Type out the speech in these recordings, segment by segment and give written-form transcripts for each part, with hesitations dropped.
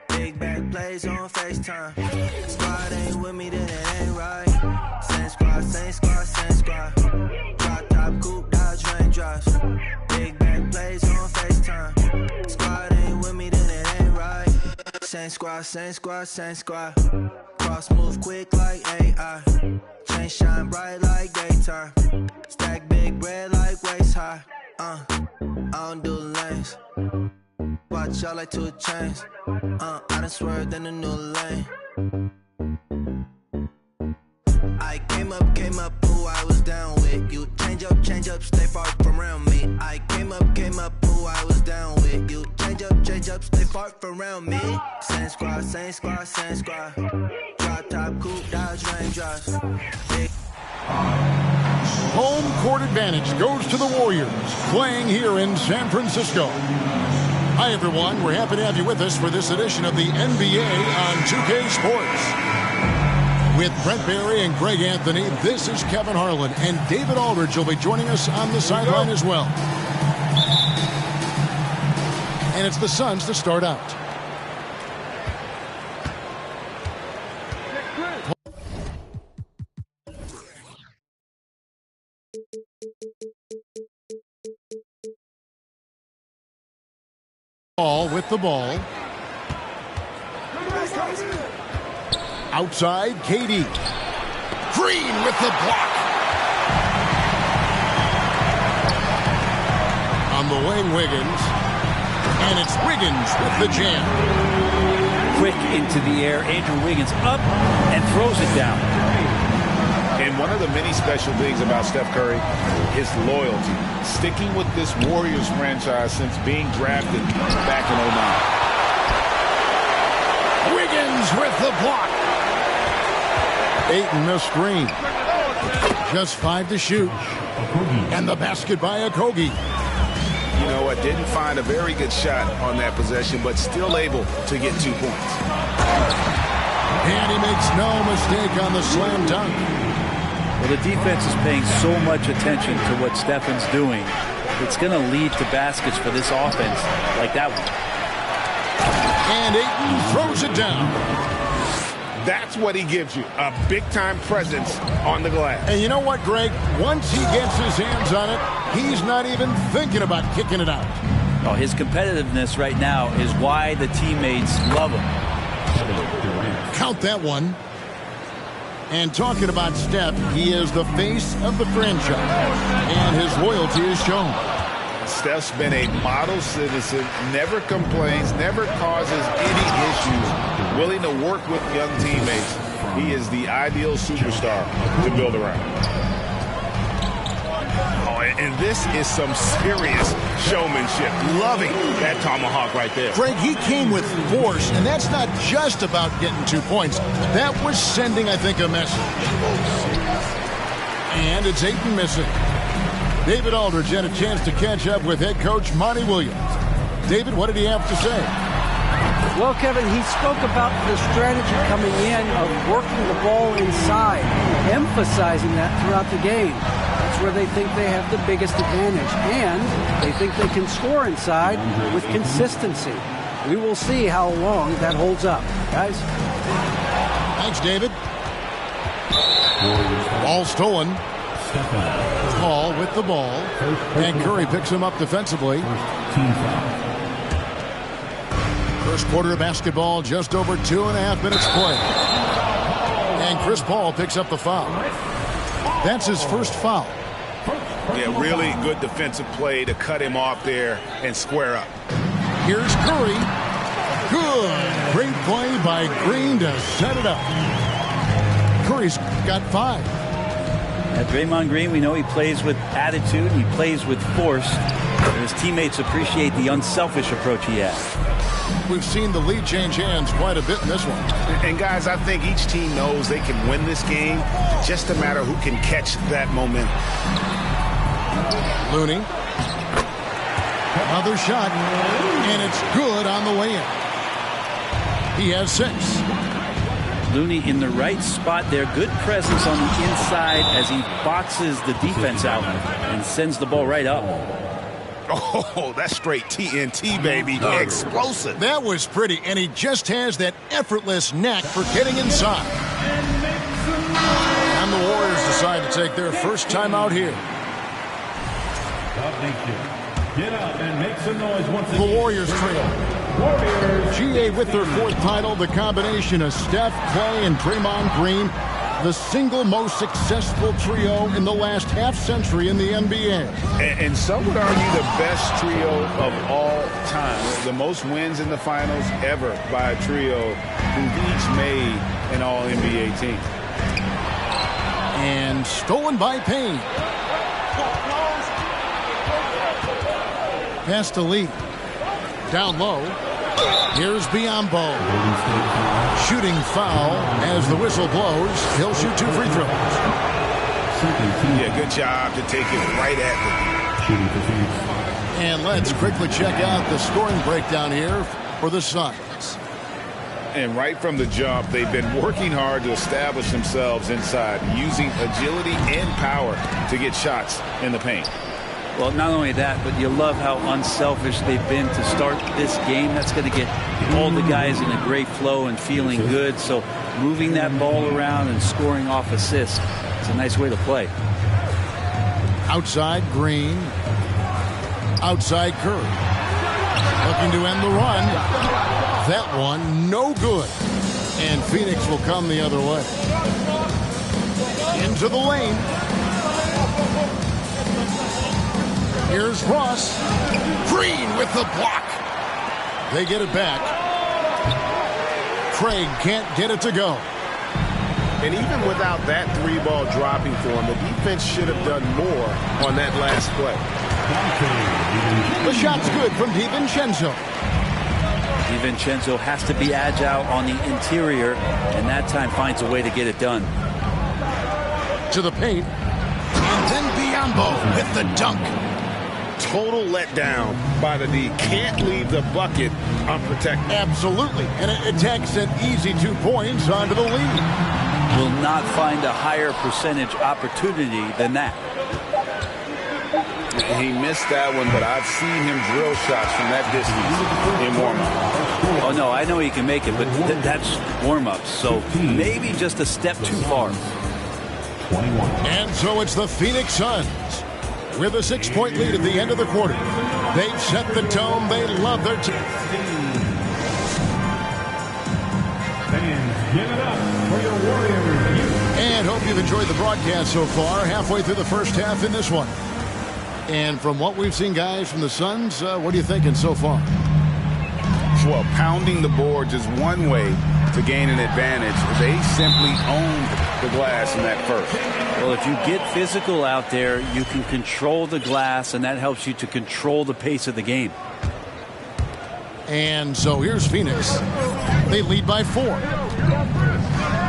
Big back plays on FaceTime. Squad ain't with me, then it ain't right. Same squad, same squad, same squad. Drop top, coupe, Dodge Raindrops. Big back plays on FaceTime. Squad ain't with me, then it ain't right. Same squad, same squad, same squad. Cross move quick like AI. Chain shine bright like daytime. Stack big bread like waist high. I don't do lanes. Watch y'all like 2 chains. I done swerved in a new lane. I came up, who I was down with. You change up, stay far from around me. I came up, who I was down with. You change up, stay far from around me. Same squad, same squad, same squad. Drop top, coupe, Dodge Raindrops. Home court advantage goes to the Warriors, playing here in San Francisco. Hi, everyone. We're happy to have you with us for this edition of the NBA on 2K Sports. With Brent Barry and Greg Anthony, this is Kevin Harlan, and David Aldridge will be joining us on the sideline as well. And it's the Suns to start out. With the ball. Outside, KD. Green with the block. On the wing, Wiggins. And it's Wiggins with the jam. Quick into the air. Andrew Wiggins up and throws it down. And one of the many special things about Steph Curry, his loyalty. Sticking with this Warriors franchise since being drafted back in '09. Wiggins with the block. Ayton the screen. Just 5 to shoot. And the basket by Okogie. You know what? Didn't find a very good shot on that possession, but still able to get 2 points. And he makes no mistake on the slam dunk. Well, the defense is paying so much attention to what Stephen's doing. It's going to lead to baskets for this offense like that one. And Ayton throws it down. That's what he gives you, a big-time presence on the glass. And you know what, Greg? Once he gets his hands on it, he's not even thinking about kicking it out. Oh, his competitiveness right now is why the teammates love him. Count that one. And talking about Steph, he is the face of the franchise, and his loyalty is shown. Steph's been a model citizen, never complains, never causes any issues, willing to work with young teammates. He is the ideal superstar to build around. Oh, and this is some serious showmanship. Loving that tomahawk right there. Greg, he came with force, and that's not just about getting 2 points. That was sending, I think, a message. And it's Ayton missing. David Aldridge had a chance to catch up with head coach Monty Williams. David, what did he have to say? Well, Kevin, he spoke about the strategy coming in of working the ball inside, emphasizing that throughout the game. That's where they think they have the biggest advantage, and they think they can score inside with consistency. We will see how long that holds up, guys. Thanks, David. Ball stolen. Paul with the ball, and Curry picks him up defensively. First quarter of basketball, just over 2.5 minutes play. And Chris Paul picks up the foul. That's his first foul. Yeah, really good defensive play to cut him off there and square up. Here's Curry. Good. Great play by Green to set it up. Curry's got 5. At Draymond Green, we know he plays with attitude, and he plays with force. And his teammates appreciate the unselfish approach he has. We've seen the lead change hands quite a bit in this one. And guys, I think each team knows they can win this game. Just a matter who can catch that momentum. Looney. Another shot, and it's good on the way in. He has 6. Looney in the right spot there. Good presence on the inside as he boxes the defense out and sends the ball right up. Oh, that's straight TNT, baby. Explosive. That was pretty, and he just has that effortless knack for getting inside. And the Warriors decide to take their first time out here. Get up and make some noise once again. The Warriors trail. GA with their fourth title, the combination of Steph, Clay, and Draymond Green, the single most successful trio in the last half-century in the NBA. And some would argue the best trio of all time. The most wins in the finals ever by a trio who've each made an All-NBA team. And stolen by Payne. Pass to Lee. Down low. Here's Biyombo. Shooting foul as the whistle blows. He'll shoot 2 free throws. Yeah, good job to take it right at them. And let's quickly check out the scoring breakdown here for the Suns. And right from the jump, they've been working hard to establish themselves inside, using agility and power to get shots in the paint. Well, not only that, but you love how unselfish they've been to start this game. That's going to get all the guys in a great flow and feeling good. So moving that ball around and scoring off assists, it's a nice way to play. Outside Green. Outside Curry. Looking to end the run. That one, no good. And Phoenix will come the other way. Into the lane. Here's Ross. Green with the block. They get it back. Craig can't get it to go. And even without that 3-ball dropping for him, the defense should have done more on that last play. The shot's good from DiVincenzo. DiVincenzo has to be agile on the interior, and that time finds a way to get it done. To the paint. And then Biyombo with the dunk. Total letdown by the D. Can't leave the bucket unprotected. Absolutely. And it takes an easy 2 points onto the lead. Will not find a higher percentage opportunity than that. He missed that one, but I've seen him drill shots from that distance in warm-up. Oh, no, I know he can make it, but that's warm-ups. So maybe just a step too far. 21. And so it's the Phoenix Suns with a 6-point lead at the end of the quarter. They've set the tone. They love their team. Fans, give it up for your Warriors. And hope you've enjoyed the broadcast so far. Halfway through the first half in this one. And from what we've seen, guys, from the Suns, what are you thinking so far? Well, pounding the boards is one way to gain an advantage. They simply owned the glass in that first. Well, if you get physical out there, you can control the glass, and that helps you to control the pace of the game. And so here's Phoenix. They lead by 4.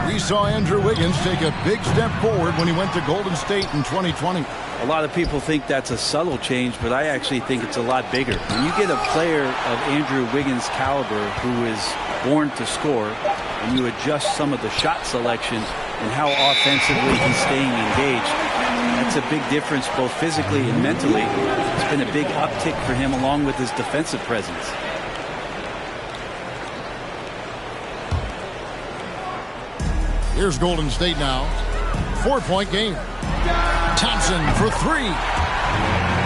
We saw Andrew Wiggins take a big step forward when he went to Golden State in 2020. A lot of people think that's a subtle change, but I actually think it's a lot bigger. When you get a player of Andrew Wiggins' caliber who is born to score, and you adjust some of the shot selection and how offensively he's staying engaged, that's a big difference both physically and mentally. It's been a big uptick for him along with his defensive presence. Here's Golden State now. 4-point game. Thompson for 3.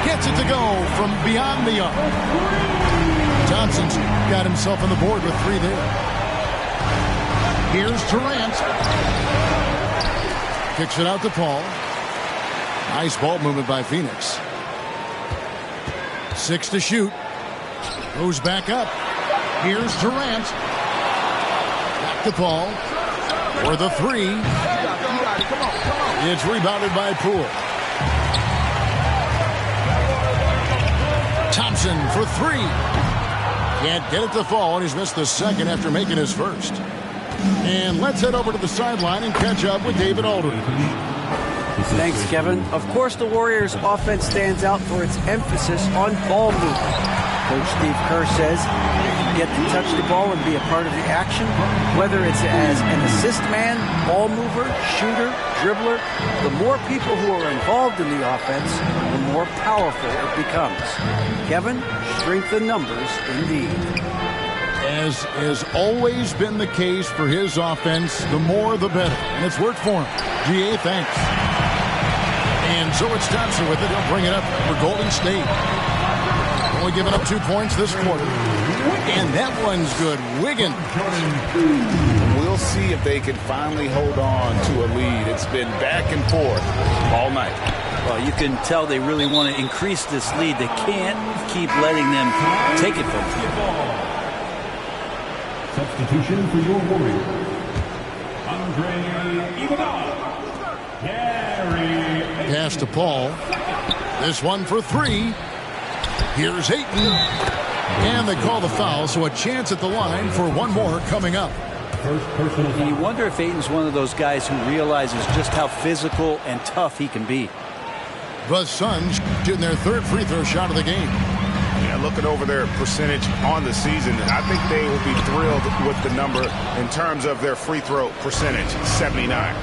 Gets it to go from beyond the arc. Thompson's got himself on the board with 3 there. Here's Durant. Kicks it out to Paul. Nice ball movement by Phoenix. 6 to shoot. Goes back up. Here's Durant. Back to Paul. For the 3. It's rebounded by Poole. Thompson for 3. Can't get it to fall, and he's missed the second after making his first. And let's head over to the sideline and catch up with David Aldridge. Thanks, Kevin. Of course, the Warriors' offense stands out for its emphasis on ball movement. Coach Steve Kerr says get to touch the ball and be a part of the action, whether it's as an assist man, ball mover, shooter, dribbler. The more people who are involved in the offense, the more powerful it becomes. Kevin, strength in numbers indeed. As has always been the case for his offense, the more the better. And it's worked for him. GA, thanks. And so it's Thompson with it. He'll bring it up for Golden State. Only giving up 2 points this quarter. And that one's good. Wiggins. We'll see if they can finally hold on to a lead. It's been back and forth all night. Well, you can tell they really want to increase this lead. They can't keep letting them take it from them. Substitution for your Warriors. Andre Iguodala. Gary. Pass to Paul. This one for three. Here's Ayton. And they call the foul, so a chance at the line for one more coming up. And you wonder if Ayton's one of those guys who realizes just how physical and tough he can be. The Suns shooting their third free throw shot of the game. Yeah, looking over their percentage on the season, I think they will be thrilled with the number in terms of their free throw percentage, 79.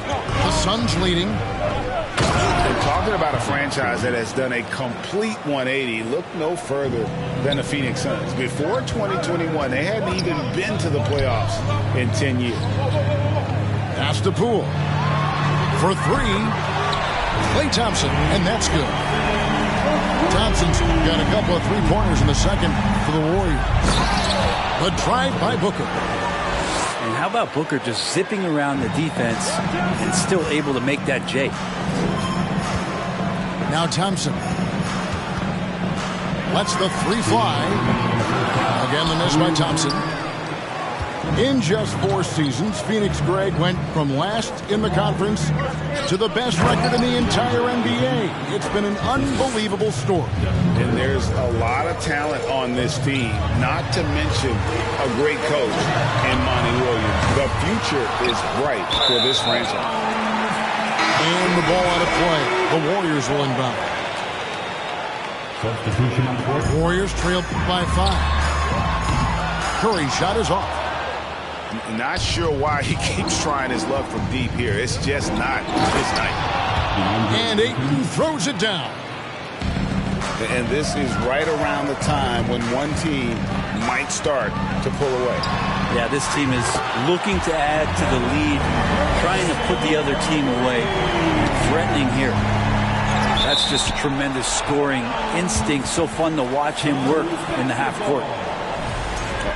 The Suns leading. And talking about a franchise that has done a complete 180, look no further than the Phoenix Suns. Before 2021, they hadn't even been to the playoffs in 10 years. Pass to Poole. For three, Klay Thompson, and that's good. Thompson's got a couple of three-pointers in the second for the Warriors. The drive by Booker. And how about Booker just zipping around the defense and still able to make that J? Now Thompson. Lets the three fly. Again, the miss by Thompson. In just 4 seasons, Phoenix, Greg, went from last in the conference to the best record in the entire NBA. It's been an unbelievable story. And there's a lot of talent on this team, not to mention a great coach in Monty Williams. The future is bright for this franchise. And the ball out of play. The Warriors will inbound. Substitution on the court. Warriors trailed by 5. Curry shot is off. Not sure why he keeps trying his luck from deep here. It's just not his night. And Ayton throws it down. And this is right around the time when one team might start to pull away. Yeah, this team is looking to add to the lead, trying to put the other team away, threatening here. That's just tremendous scoring instinct. So fun to watch him work in the half court.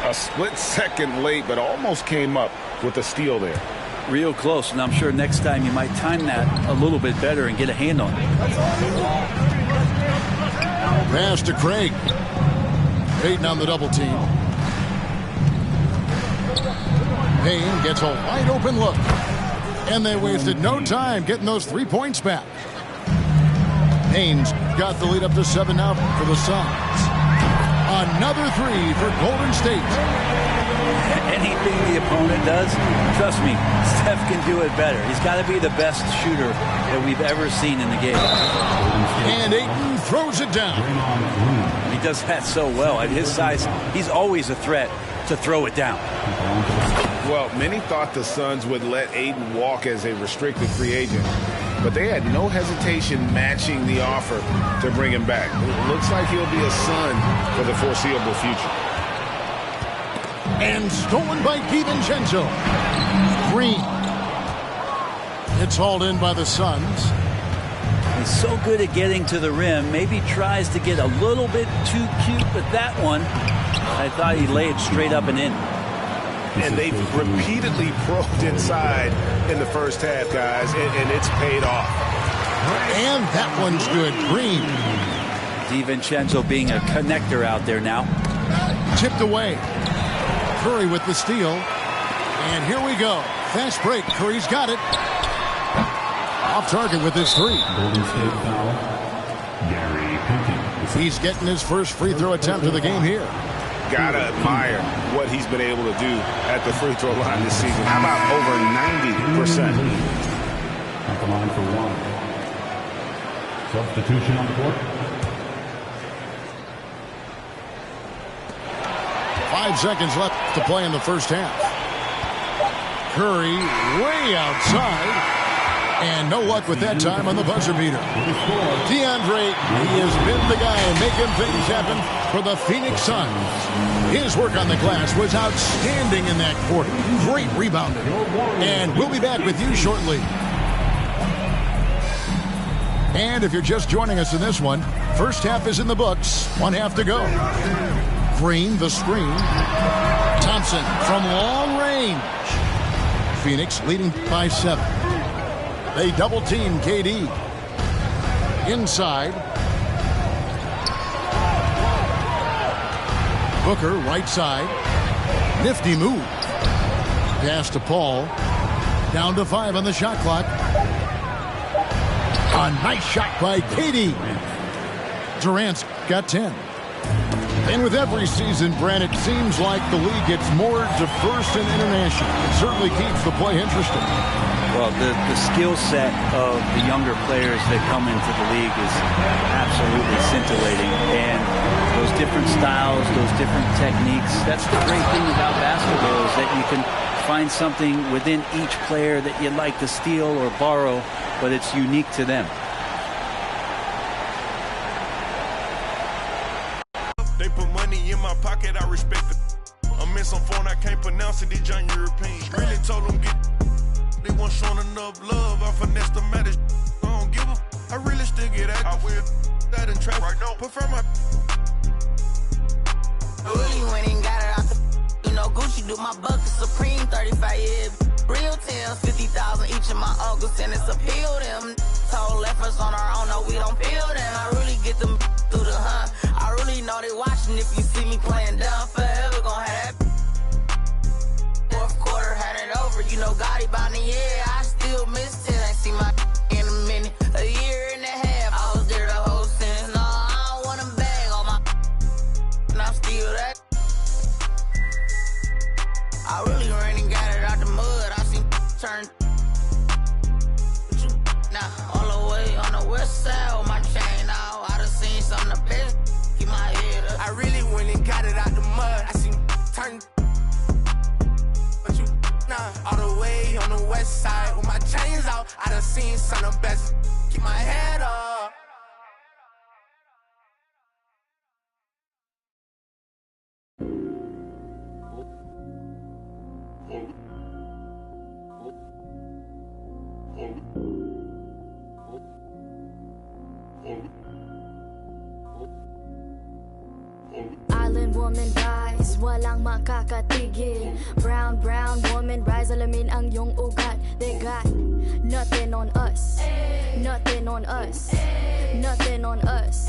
A split second late, but almost came up with a steal there. Real close, and I'm sure next time you might time that a little bit better and get a hand on it. Pass to Craig. Payton on the double team. Payne gets a wide open look. And they wasted no time getting those 3 points back. Payne's got the lead up to 7 now for the Suns. Another 3 for Golden State. Anything the opponent does, trust me, Steph can do it better. He's got to be the best shooter that we've ever seen in the game. And Ayton throws it down. He does that so well. At his size, he's always a threat to throw it down. Well, many thought the Suns would let Ayton walk as a restricted free agent, but they had no hesitation matching the offer to bring him back. It looks like he'll be a Sun for the foreseeable future. And stolen by DiVincenzo. Green. It's hauled in by the Suns. He's so good at getting to the rim. Maybe tries to get a little bit too cute, but that one, I thought he laid straight up and in. And they've repeatedly probed inside in the first half, guys, and it's paid off. And that one's good. Green. DiVincenzo being a connector out there now. Tipped away. Curry with the steal. And here we go. Fast break. Curry's got it. Off target with his 3. Golden State foul. Gary Payton. He's getting his first free throw attempt of the game here. Gotta admire what he's been able to do at the free throw line this season. How about over 90%? At the line for 1. Substitution on the court. 5 seconds left to play in the first half. Curry way outside. And no luck with that time on the buzzer beater. DeAndre, he has been the guy making things happen for the Phoenix Suns. His work on the glass was outstanding in that quarter. Great rebounding. And we'll be back with you shortly. And if you're just joining us in this one, first half is in the books. 1 half to go. Green, the screen. Thompson from long range. Phoenix leading by 7. They double-team KD. Inside. Booker, right side. Nifty move. Pass to Paul. Down to 5 on the shot clock. A nice shot by KD. Durant's got 10. And with every season, Brent, it seems like the league gets more diverse and international. It certainly keeps the play interesting. Well, the skill set of the younger players that come into the league is absolutely scintillating. And those different styles, those different techniques, that's the great thing about basketball is that you can find something within each player that you'd like to steal or borrow, but it's unique to them. They put money in my pocket, I respect it. I'm in some phone, I can't pronounce it, these young Europeans. Really told them get. They weren't showing enough love, I finessed the matter. I don't give a. I really still get active. I will that in traffic right now. Prefer my. Really went and got it out the. You know, Gucci do my bucket Supreme 35 years. Real tales, 50,000 each of my uncles, and it's appeal them. Told efforts on our own, no, we don't feel them. I really get them through the hunt. I really know they watching if you see me playing down forever, gon' have that. Fourth quarter, had it over, you know, Gotti by the year. I still miss it, ain't see my in a minute. A year and a half, I was there the whole sentence. No, I don't want them bag on my, and I'm still that. I really ran and got it out the mud, I seen turn. Now, all the way on the west side with my chain out, I done seen some of the best. Keep my head up. I really went and got it out the mud, I seen turn. All the way on the west side with my chains out, I done seen some of the best. Keep my head up. Island woman rise, walang makakatigil. Brown woman rise, alamin ang iyong ugat. They got nothing on us, nothing on us, nothing on us,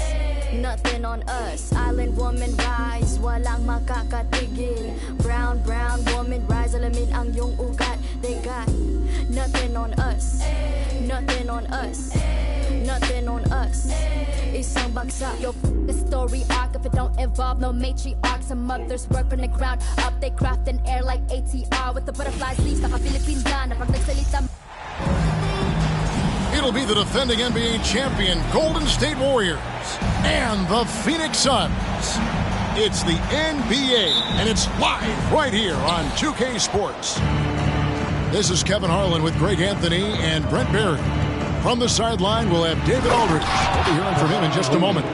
nothing on us. Island woman rise, walang makakatigil. Brown woman rise, alamin ang iyong ugat. They got nothing on us, nothing on us, nothing on us. Isang bagsak. Yo, the story arc if it don't involve no matriarch. Some mothers work from the ground up, they craft an air like ATR with the butterfly sleeves. Naka-Philippine na pag nagsalita. It'll be the defending NBA champion Golden State Warriors and the Phoenix Suns. It's the NBA, and it's live right here on 2K Sports. This is Kevin Harlan with Greg Anthony and Brent Barry. From the sideline, we'll have David Aldridge. We'll be hearing from him in just a moment.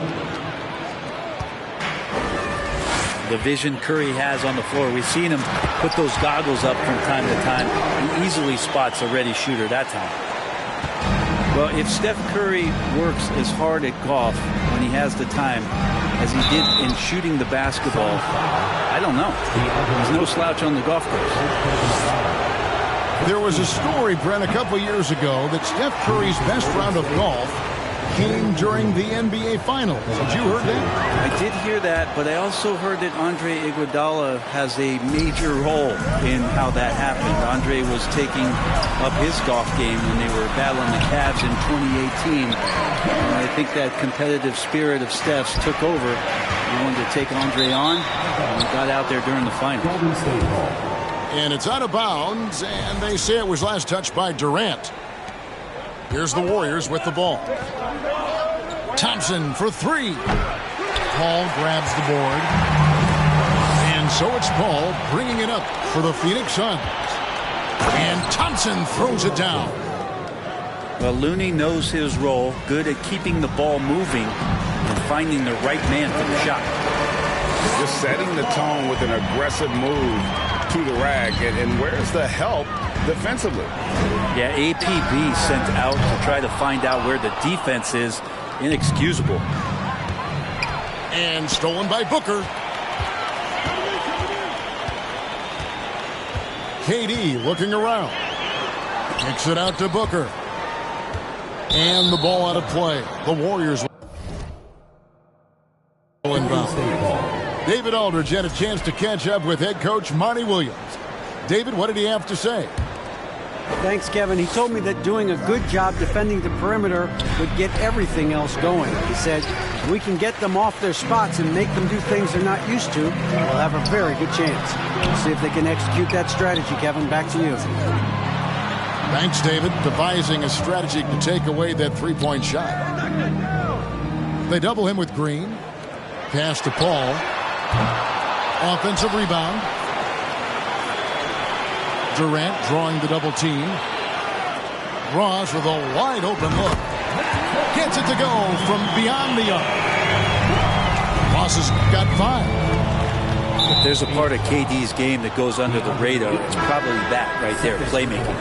The vision Curry has on the floor. We've seen him put those goggles up from time to time. He easily spots a ready shooter that time. Well, if Steph Curry works as hard at golf when he has the time as he did in shooting the basketball, I don't know. He's no slouch on the golf course. There was a story, Brent, a couple years ago that Steph Curry's best round of golf came during the NBA Finals. Had you heard that? I did hear that, but I also heard that Andre Iguodala has a major role in how that happened. Andre was taking up his golf game when they were battling the Cavs in 2018. And I think that competitive spirit of Steph's took over. He wanted to take Andre on, and he got out there during the finals. And it's out of bounds, and they say it was last touched by Durant. Here's the Warriors with the ball. Thompson for three. Paul grabs the board and so it's Paul bringing it up for the Phoenix Suns. And Thompson throws it down. Well, Looney knows his role, good at keeping the ball moving and finding the right man for the shot. Just setting the tone with an aggressive move to the rack. And where's the help defensively? Yeah, APB sent out to try to find out where the defense is. Inexcusable. And stolen by Booker. KD looking around. Kicks it out to Booker. And the ball out of play. The Warriors will inbound. David Aldridge had a chance to catch up with head coach Monty Williams. David, what did he have to say? Thanks, Kevin. He told me that doing a good job defending the perimeter would get everything else going. He said, if we can get them off their spots and make them do things they're not used to, we'll have a very good chance. We'll see if they can execute that strategy, Kevin. Back to you. Thanks, David. Devising a strategy to take away that three-point shot. They double him with Green. Pass to Paul. Offensive rebound. Durant drawing the double team. Ross with a wide open look. Gets it to go from beyond the arc. Ross has got 5. If there's a part of KD's game that goes under the radar, it's probably that right there, playmaking.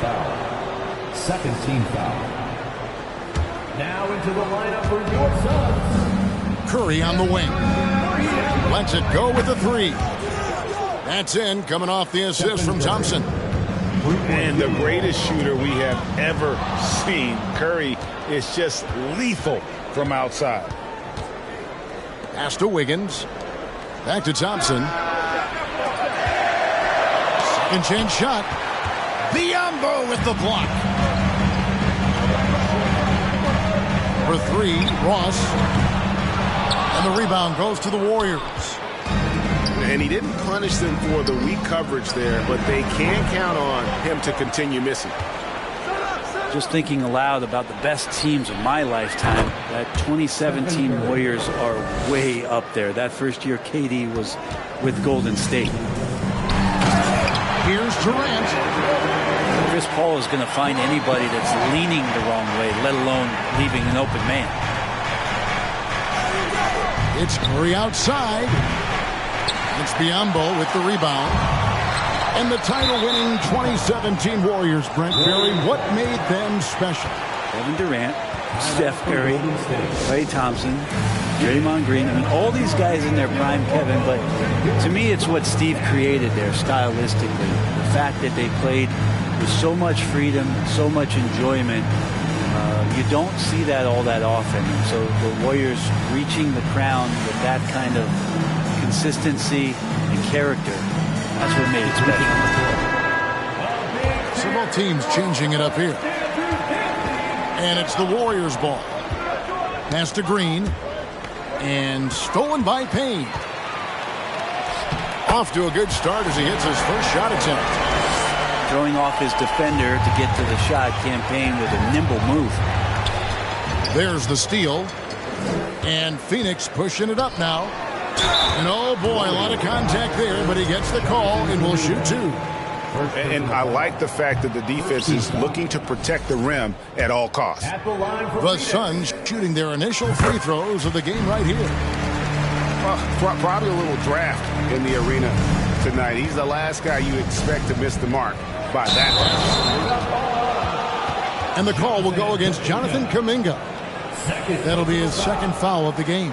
Second team foul. Now into the lineup for your Suns. Curry on the wing. Lets it go with the 3. That's in, coming off the assist from Thompson. And the greatest shooter we have ever seen. Curry is just lethal from outside. Pass to Wiggins. Back to Thompson. Second chance shot. Biyombo with the block. For 3, Ross. And the rebound goes to the Warriors. And he didn't punish them for the weak coverage there, but they can count on him to continue missing. Just thinking aloud about the best teams of my lifetime, that 2017 Warriors are way up there. That first year KD was with Golden State. Here's Durant. Chris Paul is going to find anybody that's leaning the wrong way, let alone leaving an open man. It's Curry outside. It's Biyombo with the rebound. And the title-winning 2017 Warriors, Brent Berry, what made them special? Kevin Durant, Steph Curry, Klay Thompson, Draymond Green. I mean, all these guys in their prime, Kevin, but to me it's what Steve created there stylistically. The fact that they played with so much freedom, so much enjoyment. You don't see that all that often. And so the Warriors reaching the crown with that kind of consistency and character, that's what made it special. Several teams changing it up here. And it's the Warriors' ball. Pass to Green. And stolen by Payne. Off to a good start as he hits his first shot attempt. Throwing off his defender to get to the shot, campaign with a nimble move. There's the steal. And Phoenix pushing it up now. And oh boy, a lot of contact there, but he gets the call and will shoot 2. And I like the fact that the defense is looking to protect the rim at all costs. The Suns shooting their initial free throws of the game right here. Probably a little draft in the arena tonight. He's the last guy you expect to miss the mark by that much. And the call will go against Jonathan Kuminga. That'll be his second foul of the game.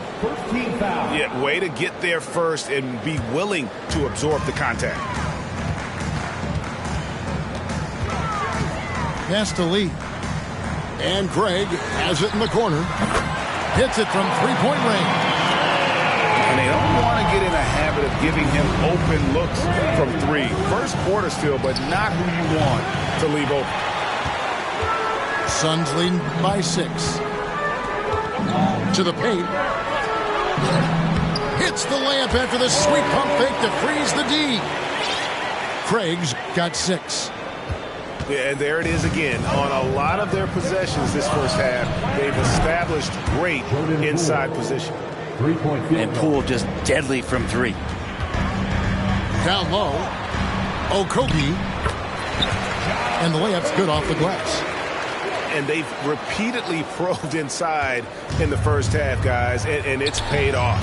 Yeah, way to get there first and be willing to absorb the contact. Pass to Lee. And Craig has it in the corner. Hits it from three-point range. And they don't want to get in a habit of giving him open looks from 3. First quarter still, but not who you want to leave open. Suns leading by 6. To the paint. Hits the layup after the sweet pump fake to freeze the D. Craig's got 6. Yeah, and there it is again. On a lot of their possessions this first half, they've established great inside position. And Poole just deadly from 3. Down low. Okogie. And the layup's good off the glass. And they've repeatedly probed inside in the first half, guys, and it's paid off.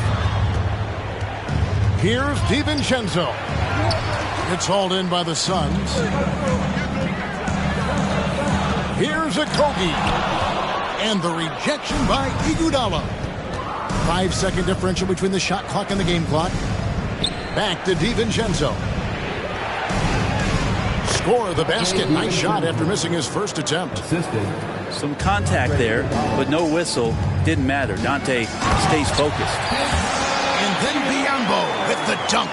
Here's DiVincenzo. It's hauled in by the Suns. Here's Okogie. And the rejection by Iguodala. 5-second differential between the shot clock and the game clock. Back to DiVincenzo. Score the basket. Nice shot after missing his first attempt. Some contact there, but no whistle. Didn't matter. Dante stays focused. And then Biyombo with the dunk.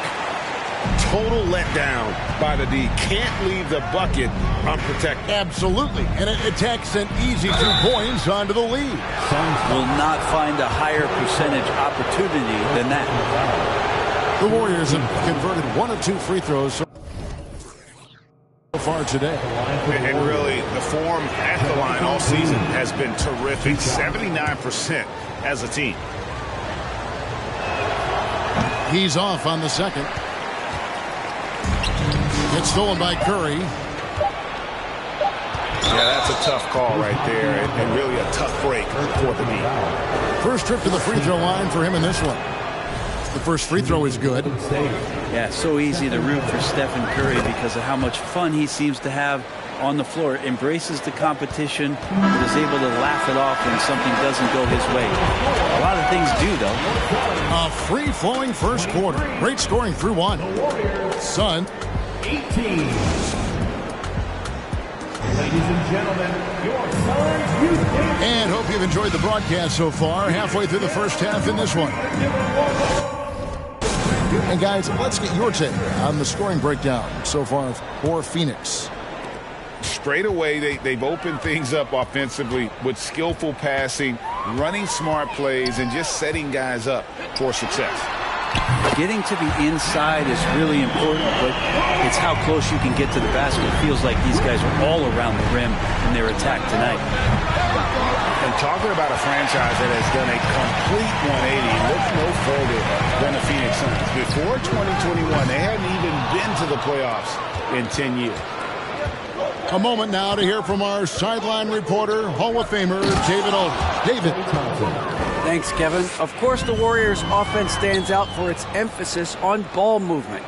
Total letdown by the D. Can't leave the bucket unprotected. Absolutely. And it attacks an easy 2 points onto the lead. Suns will not find a higher percentage opportunity than that. The Warriors have converted 1 of 2 free throws so far today. And really, the form at the line all season has been terrific. 79% as a team. He's off on the second. It's stolen by Curry. Yeah, that's a tough call right there, and really a tough break for the D. First trip to the free throw line for him in this one. The first free throw is good. Yeah, so easy to root for Stephen Curry because of how much fun he seems to have on the floor. Embraces the competition, but is able to laugh it off when something doesn't go his way. A lot of things do, though. A free-flowing first quarter. Great scoring through 1. Sun. 18. Ladies and gentlemen, your Suns youth game. And hope you've enjoyed the broadcast so far. Halfway through the first half in this one. And guys, let's get your take on the scoring breakdown so far for Phoenix. Straight away, they've opened things up offensively with skillful passing, running smart plays, and just setting guys up for success. Getting to the inside is really important, but it's how close you can get to the basket. It feels like these guys are all around the rim in their attack tonight. And talking about a franchise that has done a complete 180, look no further than the Phoenix Suns. Before 2021, they hadn't even been to the playoffs in 10 years. A moment now to hear from our sideline reporter, Hall of Famer David Aldridge. David. Thanks, Kevin. Of course, the Warriors' offense stands out for its emphasis on ball movement.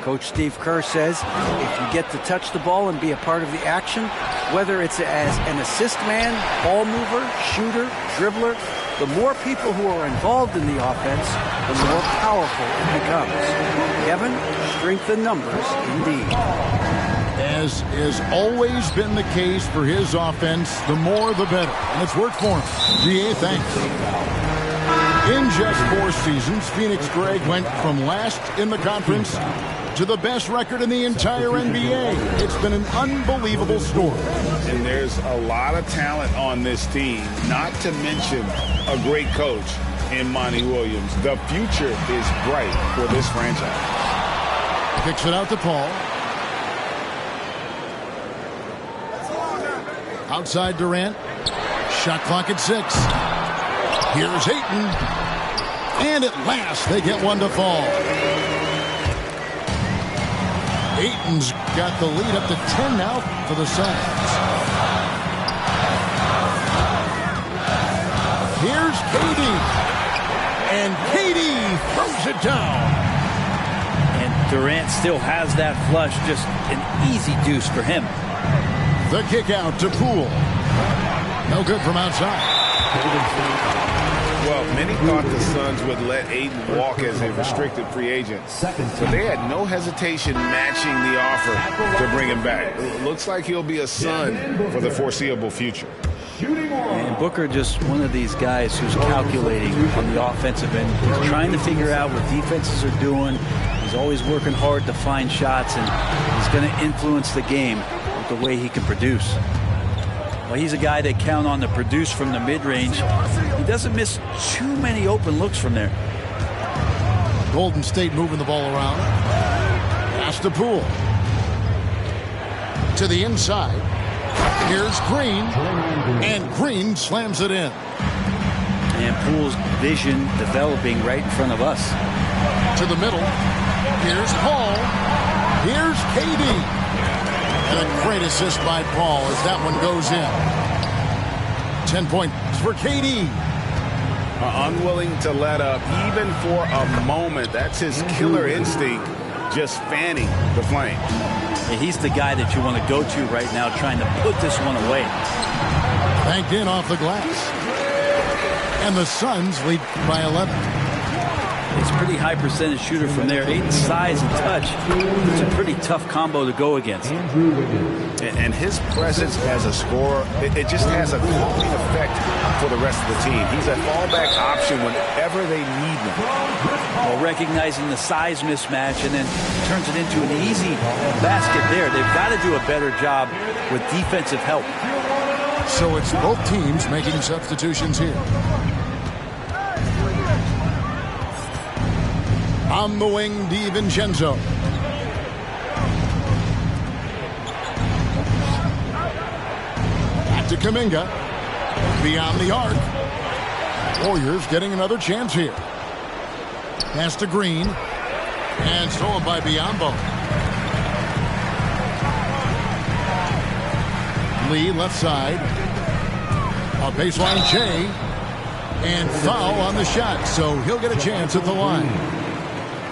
Coach Steve Kerr says if you get to touch the ball and be a part of the action, whether it's as an assist man, ball mover, shooter, dribbler, the more people who are involved in the offense, the more powerful it becomes. Kevin, strength in numbers indeed. As has always been the case for his offense, the more the better. And it's worked for him. DA, thanks. In just 4 seasons, Phoenix Greg went from last in the conference to the best record in the entire NBA. It's been an unbelievable story. And there's a lot of talent on this team, not to mention a great coach in Monty Williams. The future is bright for this franchise. Kicks it out to Paul. Outside Durant. Shot clock at 6. Here's Ayton. And at last, they get one to fall. Ayton's got the lead up to 10 now for the Suns. Here's KD. And KD throws it down. And Durant still has that flush. Just an easy deuce for him. The kick out to Poole. No good from outside. Well, many thought the Suns would let Ayton walk as a restricted free agent. But they had no hesitation matching the offer to bring him back. It looks like he'll be a Sun for the foreseeable future. And Booker just one of these guys who's calculating on the offensive end. He's trying to figure out what defenses are doing. He's always working hard to find shots, and he's going to influence the game with the way he can produce. Well, he's a guy they count on to produce from the mid-range. He doesn't miss too many open looks from there. Golden State moving the ball around. Pass to Poole. To the inside. Here's Green. And Green slams it in. And Poole's vision developing right in front of us. To the middle. Here's Paul. Here's KD. And a great assist by Paul as that one goes in. 10 points for KD. Unwilling to let up even for a moment. That's his killer instinct, just fanning the flame. Yeah, he's the guy that you want to go to right now, trying to put this one away. Banked in off the glass. And the Suns lead by 11. It's a pretty high percentage shooter from there. 8 size and touch. It's a pretty tough combo to go against. And his presence as a scorer, it just has a calming effect for the rest of the team. He's a fallback option whenever they need him. Well, recognizing the size mismatch and then turns it into an easy basket there. They've got to do a better job with defensive help. So it's both teams making substitutions here. On the wing, DiVincenzo. Back to Kuminga. Beyond the arc. Warriors getting another chance here. Pass to Green. And stolen by Biyombo. Lee left side. A baseline J. And foul on the shot. So he'll get a chance at the line.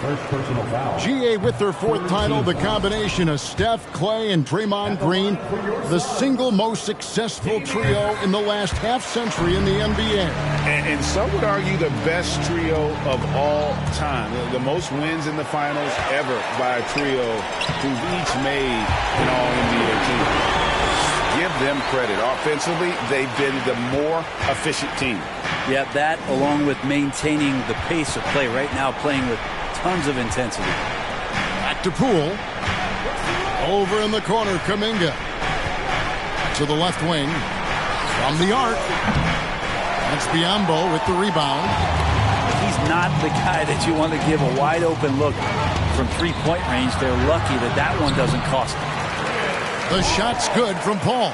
First personal foul. GA with their 4th title, the combination of Steph, Clay, and Draymond Green, the single most successful trio in the last half-century in the NBA. And some would argue the best trio of all time. The most wins in the finals ever by a trio who've each made an All-NBA team. Give them credit. Offensively, they've been the more efficient team. Yeah, that along with maintaining the pace of play right now, playing with tons of intensity. Back to Poole. Over in the corner, Kuminga. To the left wing. From the arc. That's Biyombo with the rebound. He's not the guy that you want to give a wide open look from 3-point range. They're lucky that that one doesn't cost them. The shot's good from Paul.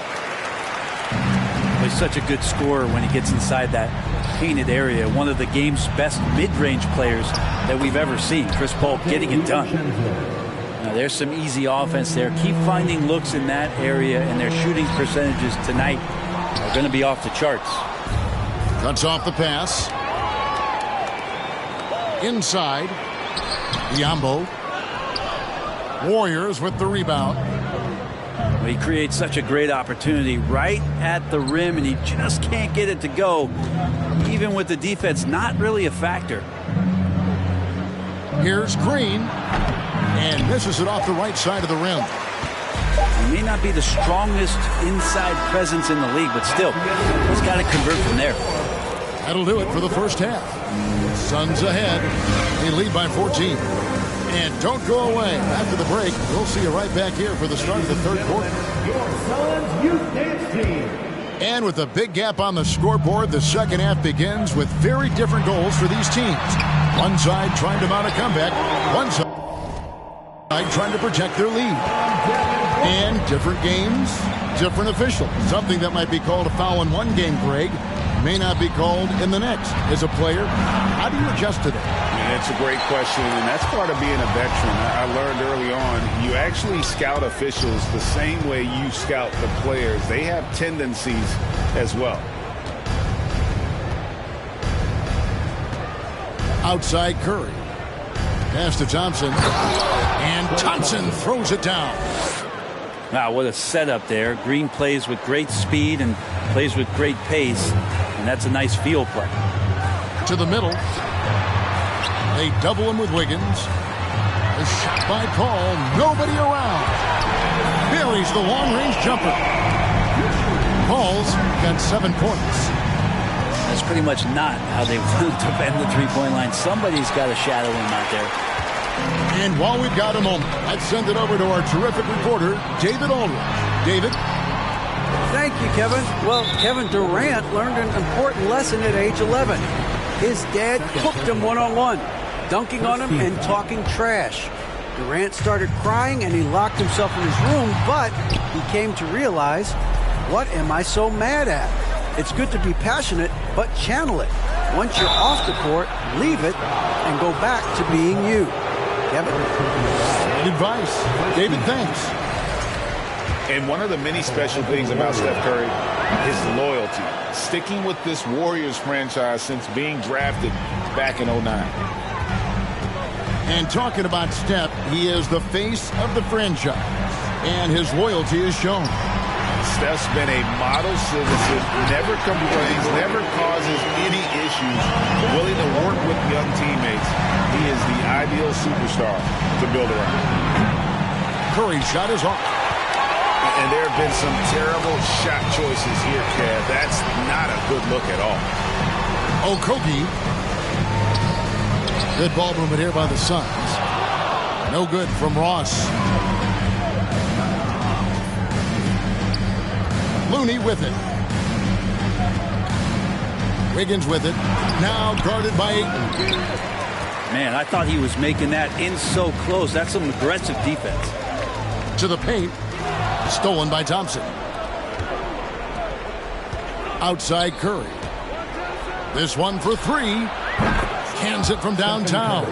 He's such a good scorer when he gets inside that painted area. One of the game's best mid-range players that we've ever seen. Chris Paul getting it done. Now there's some easy offense there. Keep finding looks in that area, and their shooting percentages tonight are going to be off the charts. Cuts off the pass. Inside. Biyombo. Warriors with the rebound. He creates such a great opportunity right at the rim, and he just can't get it to go, even with the defense not really a factor. Here's Green, and misses it off the right side of the rim. He may not be the strongest inside presence in the league, but still, he's got to convert from there. That'll do it for the first half. Suns ahead. They lead by 14. And don't go away. After the break, we'll see you right back here for the start of the third quarter. Your Suns Youth Dance Team. And with a big gap on the scoreboard, the second half begins with very different goals for these teams. One side trying to mount a comeback. One side trying to protect their lead. And different games, different officials. Something that might be called a foul in one game, Greg, may not be called in the next. As a player, how do you adjust to that? It's a great question, and that's part of being a veteran. I learned early on, you actually scout officials the same way you scout the players. They have tendencies as well. Outside Curry. Pass to Thompson. And Thompson throws it down. Wow, what a setup there. Green plays with great speed and plays with great pace, and that's a nice field play. To the middle. They double him with Wiggins. A shot by Paul. Nobody around. Buries the long-range jumper. Paul's got 7 points. That's pretty much not how they want to bend the three-point line. Somebody's got to shadow him out there. And while we've got a moment, let's send it over to our terrific reporter, David Aldridge. David? Thank you, Kevin. Well, Kevin Durant learned an important lesson at age 11. His dad cooked him one-on-one, dunking on him and talking trash. Durant started crying and he locked himself in his room, but he came to realize, what am I so mad at? It's good to be passionate, but channel it. Once you're off the court, leave it and go back to being you. Kevin? Good advice. David, thanks. And one of the many special things about Steph Curry, his loyalty. Sticking with this Warriors franchise since being drafted back in 2009. And talking about Steph, he is the face of the franchise, and his loyalty is shown. Steph's been a model citizen, never complains, never causes any issues, willing to work with young teammates. He is the ideal superstar to build around. Curry's shot is off. And there have been some terrible shot choices here, Kev. That's not a good look at all. Okogie. Good ball movement here by the Suns. No good from Ross. Looney with it. Wiggins with it. Now guarded by Ayton. Man, I thought he was making that in so close. That's some aggressive defense. To the paint. Stolen by Thompson. Outside Curry. This one for three. Cans it from downtown.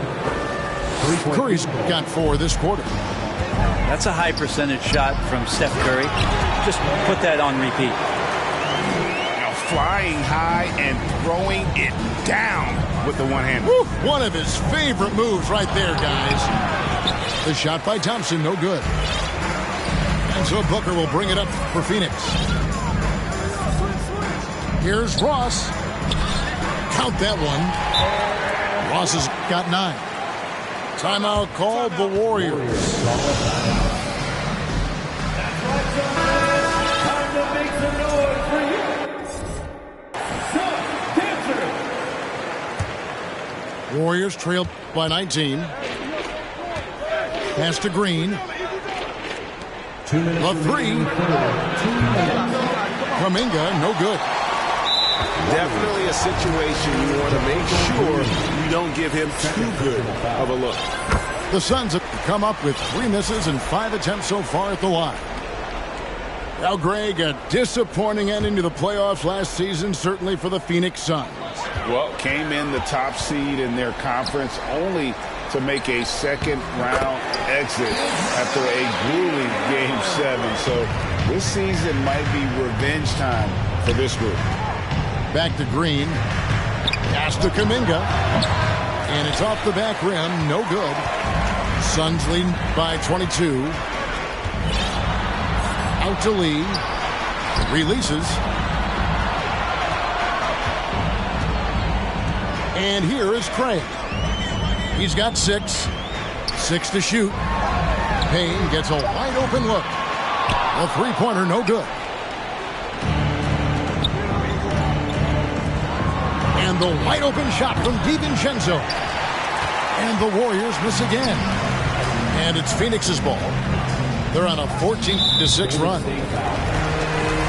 Curry's got 4 this quarter. That's a high percentage shot from Steph Curry. Just put that on repeat. Now flying high and throwing it down with the one-hand. One of his favorite moves right there, guys. The shot by Thompson, no good. And so Booker will bring it up for Phoenix. Here's Ross. Count that one. Ross has got 9. Timeout called the Warriors. Warriors trailed by 19. Pass to Green. The 3. Kuminga, no good. Definitely a situation you want to make sure you don't give him too good of a look. The Suns have come up with 3 misses and 5 attempts so far at the line. Now, Greg, a disappointing ending to the playoffs last season, certainly for the Phoenix Suns. Well, came in the top seed in their conference only to make a second-round exit after a grueling Game 7. So this season might be revenge time for this group. Back to Green. Pass to Kuminga. And it's off the back rim. No good. Suns lead by 22. Out to Lee. Releases. And here is Craig. He's got 6. 6 to shoot. Payne gets a wide open look. A three-pointer, no good. And the wide open shot from DiVincenzo. And the Warriors miss again. And it's Phoenix's ball. They're on a 14-6 run.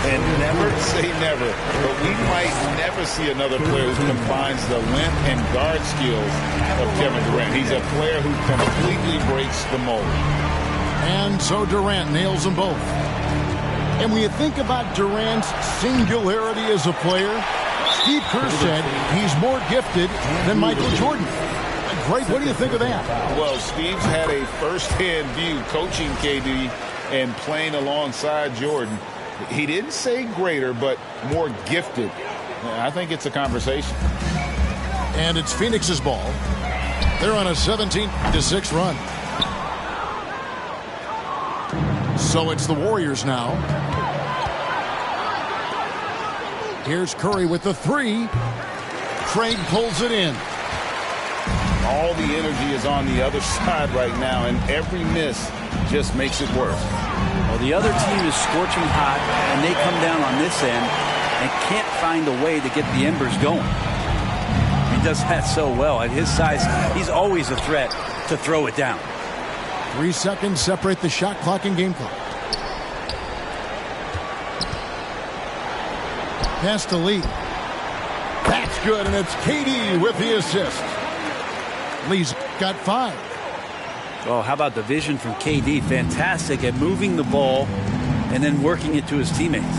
And never say never, but we might never see another player who combines the length and guard skills of Kevin Durant. He's a player who completely breaks the mold. And so Durant nails them both. And when you think about Durant's singularity as a player, Steve Kerr said he's more gifted than Michael Jordan. Greg, what do you think of that? Well, Steve's had a first-hand view coaching KD and playing alongside Jordan. He didn't say greater, but more gifted. I think it's a conversation. And it's Phoenix's ball. They're on a 17-6 run. So it's the Warriors now. Here's Curry with the 3. Craig pulls it in. All the energy is on the other side right now, and every miss just makes it worse. Well, the other team is scorching hot, and they come down on this end and can't find a way to get the embers going. He does that so well. At his size, he's always a threat to throw it down. 3 seconds separate the shot clock and game clock. Pass to Lee. That's good, and it's KD with the assist. Lee's got 5. Oh, how about the vision from KD? Fantastic at moving the ball and then working it to his teammates.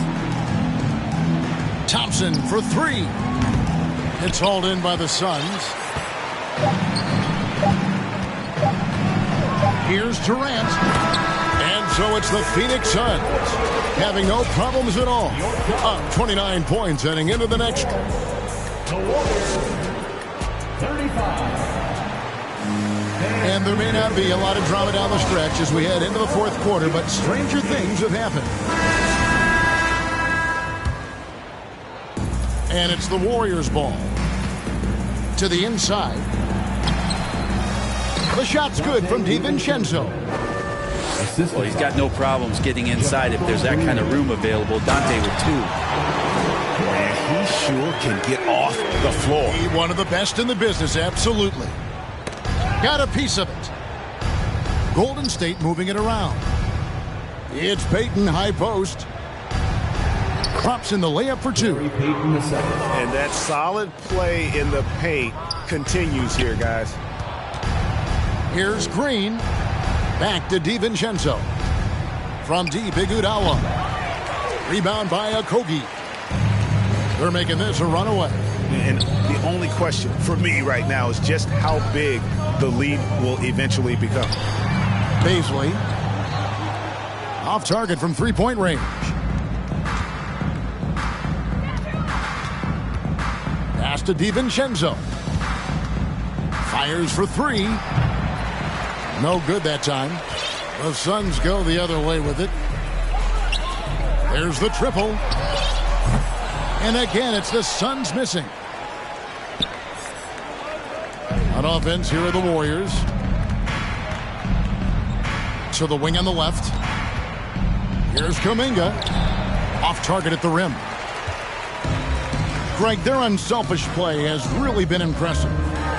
Thompson for 3. It's hauled in by the Suns. Here's Durant. And so it's the Phoenix Suns having no problems at all. Up 29 points heading into the next. The Warriors, 35. And there may not be a lot of drama down the stretch as we head into the fourth quarter, but stranger things have happened. And it's the Warriors' ball. To the inside. The shot's good from DiVincenzo. Well, he's got no problems getting inside if there's that kind of room available. Dante with 2. And he sure can get off the floor. One of the best in the business, absolutely. Got a piece of it. Golden State moving it around. It's Payton, high post. Crops in the layup for 2. And that solid play in the paint continues here, guys. Here's Green. Back to DiVincenzo. From deep, Iguodala. Rebound by Okogie. They're making this a runaway. And the only question for me right now is just how big the lead will eventually become. Paisley. Off target from three-point range. Pass to DiVincenzo. Fires for 3. No good that time. The Suns go the other way with it. There's the triple. And again, it's the Suns missing. On offense, here are the Warriors. To the wing on the left. Here's Kuminga. Off target at the rim. Greg, their unselfish play has really been impressive.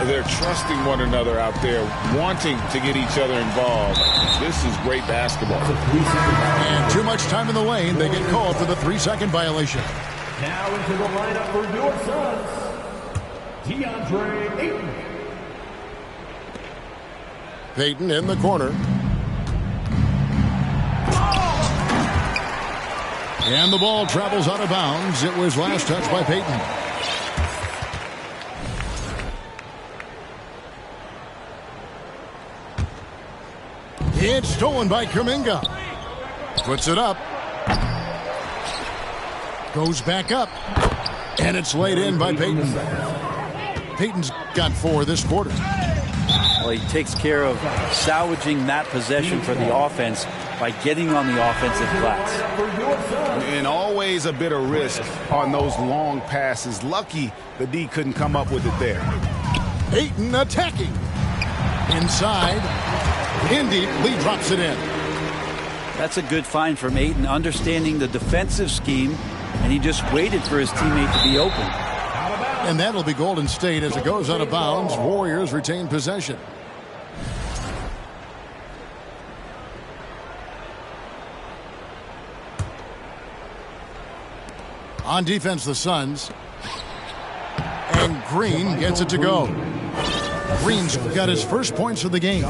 They're trusting one another out there, wanting to get each other involved. This is great basketball. And too much time in the lane. They get called for the 3-second violation. Now into the lineup for your Suns, DeAndre Ayton. Payton in the corner. And the ball travels out of bounds. It was last touched by Payton. It's stolen by Kuminga. Puts it up. Goes back up. And it's laid in by Payton. Payton's got 4 this quarter. Well, he takes care of salvaging that possession for the offense by getting on the offensive glass. And always a bit of risk on those long passes. Lucky the D couldn't come up with it there. Ayton attacking. Inside. Indy, Lee drops it in. That's a good find from Ayton, understanding the defensive scheme, and he just waited for his teammate to be open. And that'll be Golden State as it goes out of bounds. Warriors retain possession. On defense, the Suns. And Green gets it to go. Green's got his first points of the game.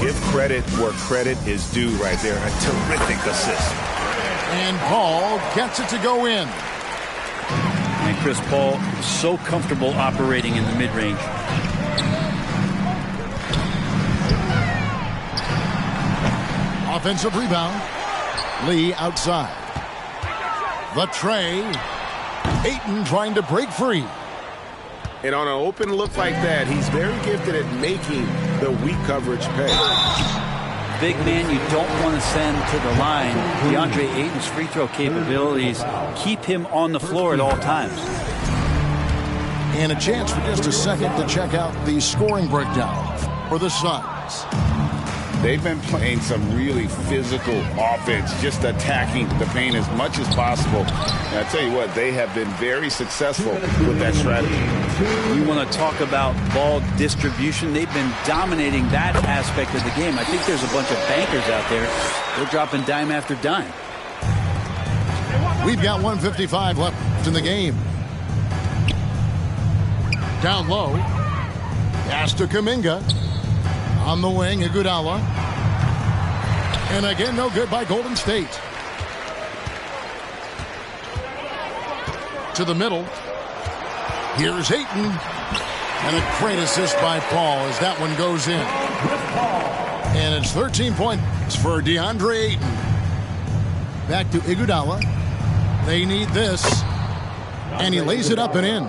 Give credit where credit is due right there. A terrific assist. And Paul gets it to go in. And Chris Paul so comfortable operating in the mid-range. Offensive rebound. Lee outside. The tray. Ayton trying to break free. And on an open look like that, he's very gifted at making the weak coverage pay. Big man you don't want to send to the line. DeAndre Ayton's free throw capabilities keep him on the floor at all times. And a chance for just a second to check out the scoring breakdown for the Suns. They've been playing some really physical offense, just attacking the paint as much as possible. And I tell you what, they have been very successful with that strategy. You want to talk about ball distribution. They've been dominating that aspect of the game. I think there's a bunch of bankers out there. They're dropping dime after dime. We've got 1:55 left in the game. Down low. Pass to Kuminga. On the wing, Iguodala. And again, no good by Golden State. To the middle. Here's Ayton. And a great assist by Paul as that one goes in. And it's 13 points for DeAndre Ayton. Back to Iguodala. They need this. And he lays it up and in.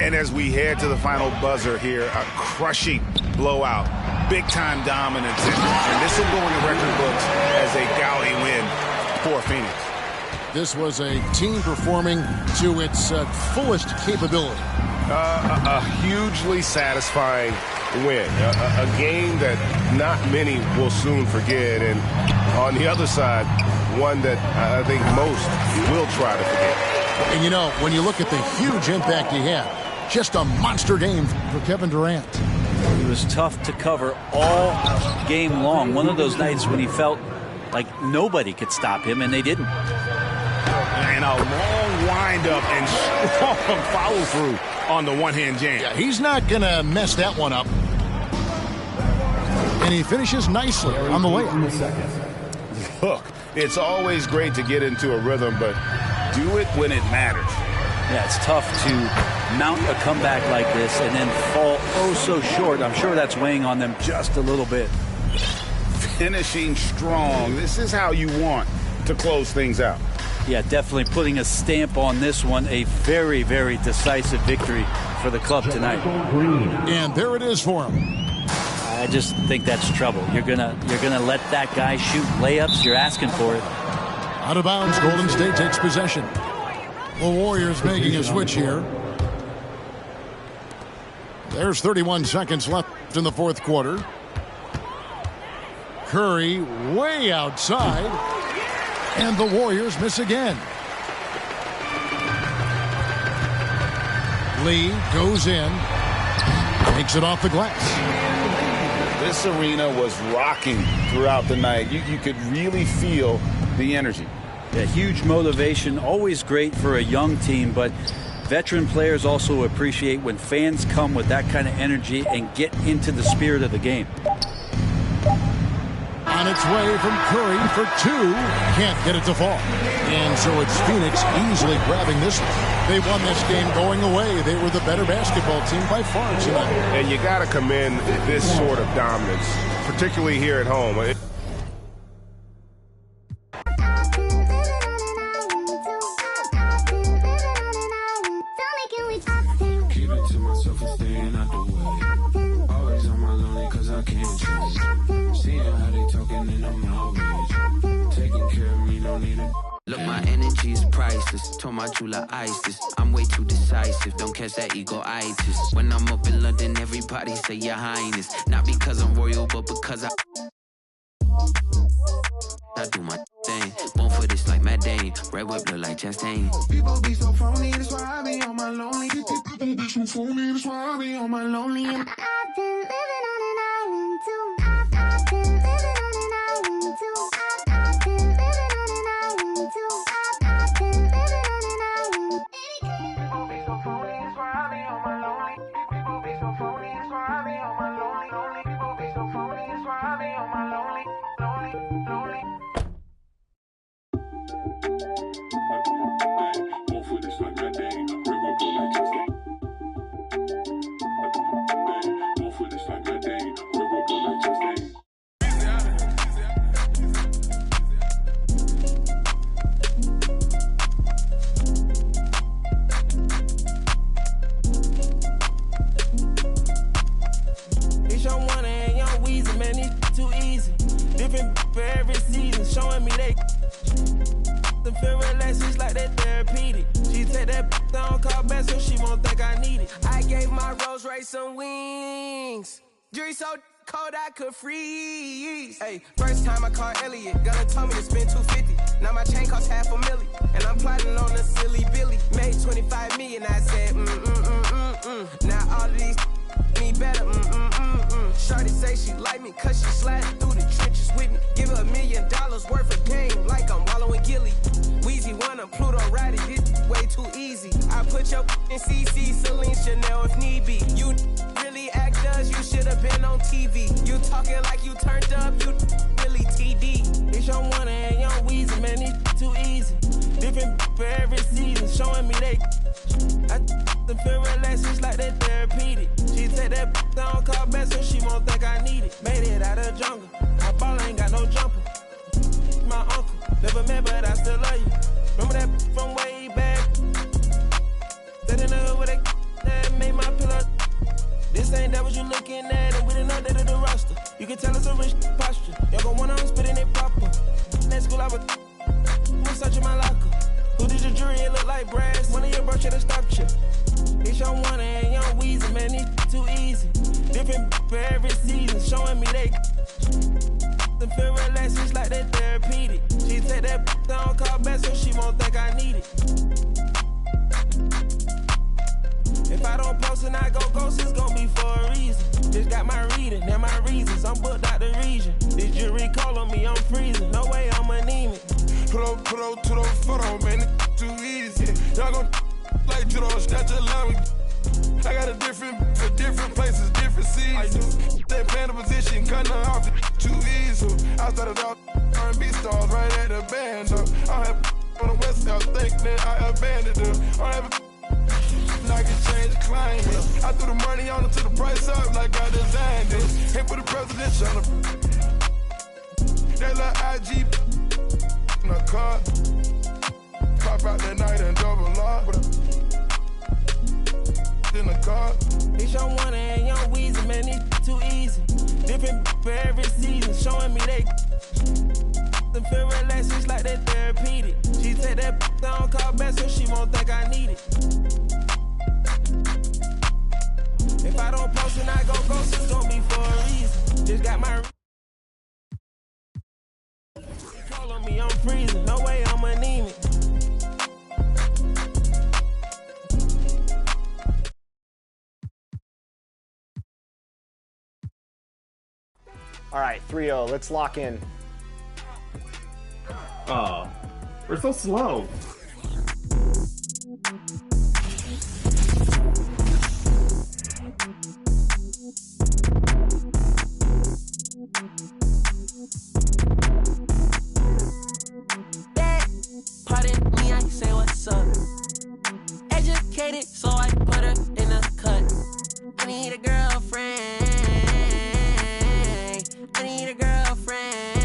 And as we head to the final buzzer here, a crushing blowout. Big-time dominance. And this will go in the record books as a gaudy win for Phoenix. This was a team performing to its fullest capability. A hugely satisfying win. A game that not many will soon forget. And on the other side, one that I think most will try to forget. And you know, when you look at the huge impact he had, just a monster game for Kevin Durant. He was tough to cover all game long. One of those nights when he felt like nobody could stop him, and they didn't. And a long windup and strong follow through on the one-hand jam. Yeah, he's not going to mess that one up. And he finishes nicely on the layup. Look, it's always great to get into a rhythm, but do it when it matters. Yeah, it's tough to mount a comeback like this and then fall oh so short. I'm sure that's weighing on them just a little bit. Finishing strong. This is how you want to close things out. Yeah, definitely putting a stamp on this one. A very, very decisive victory for the club tonight. And there it is for him. I just think that's trouble. You're gonna let that guy shoot layups. You're asking for it. Out of bounds, Golden State takes possession. The Warriors making a switch here. There's 31 seconds left in the fourth quarter. Curry way outside. And the Warriors miss again. Lee goes in. Takes it off the glass. This arena was rocking throughout the night. You could really feel the energy. Yeah, huge motivation, always great for a young team, but veteran players also appreciate when fans come with that kind of energy and get into the spirit of the game. On its way from Curry for two. Can't get it to fall. And so it's Phoenix easily grabbing this one. They won this game going away. They were the better basketball team by far tonight. And you got to commend this sort of dominance, particularly here at home. Keep it to myself and staying out the way. Always on my lonely cause I can't change. Seeing how they talking and I'm outraged. Taking care of me, don't need it. Look, my energy is priceless. Told my jeweler ISIS. I'm way too decisive. Don't catch that ego-itis. When I'm up in London, everybody say your highness. Not because I'm royal, but because I do my thing. Born for this like Matt Dane. Red whip look like Chastain. People be so phony, that's why I be on my lonely. People be so phony, that's why I be on my lonely. I've been living on an island too. I've been living on an island too. I've been living on an island too. I've been living on an island. People be so phony, that's why I be on my lonely. People be so phony, that's why I be on my lonely. People be so phony, that's why I be on my lonely. It's your one and young Weezy, man, it's too easy. Different for every season, showing me they the feel relaxed, it's like that therapeutic. She take that down, call back so she won't think I need it. I gave my Rolls Royce some wings. Jury so cold I could freeze. Hey, first time I called Elliot, gonna tell me to spend $250. Now my chain costs $500,000, and I'm plotting on a silly Billy. Made $25 million, I said Now all of these me better, Shorty say she like me cause she sliding through the trenches with me. Give her $1 million worth of game like I'm wallowing Gilly. Weezy wanna Pluto ride it, this way too easy. I put your in CC, Celine, Chanel if need be. You really act us, you should've been on TV. You talking like you turned up, you really TD. It's your one and young Weezy, man, it's too easy. Different for every season, showing me they I the feel relaxed, it's like that therapeutic. She take that down, call back so she won't think I need it. Made it like I'm searching my locker. Who did your jewelry? It look like brass. One of your bros should have stopped you. It's Young Wonder and Young Weezy, man, it's too easy. Different for every season, showing me they and feel relaxed, it's like they therapeutic. She take that down, call back so she won't think I need it. If I don't post and I go ghost, it's gonna be for a reason. Just got my reading and my reasons. I'm booked out the region. This jury call on me, I'm freezing. No way I'm anemic. Put up to the photo, man, it's too easy. Y'all gon' like judo, snatch a line. I got a different for different places, different seasons. That panda position, cutting her off too easy. I started out R&B stars right at the band. I have on the west side, think that I abandoned her. I have like a change of climate. I threw the money on it to the price up like I designed it. Hit for the presidential on the that little IG in a car. Pop out that night and double lock. In the car. It's Young Wonder and Young Weezy, man, it's too easy. Different for every season, showing me they and feel relaxed, it's like they therapeutic. She take that down, call back so she won't think I need it. If I don't post and I go ghost, it's gonna be for a reason. Just got my call on me, I'm freezing. No way I'm anemic. All right, 3-0. Let's lock in. Oh, we're so slow. Pardon me, I say what's up. Educated, so I put her in a cut. I need a girlfriend. I need a girlfriend.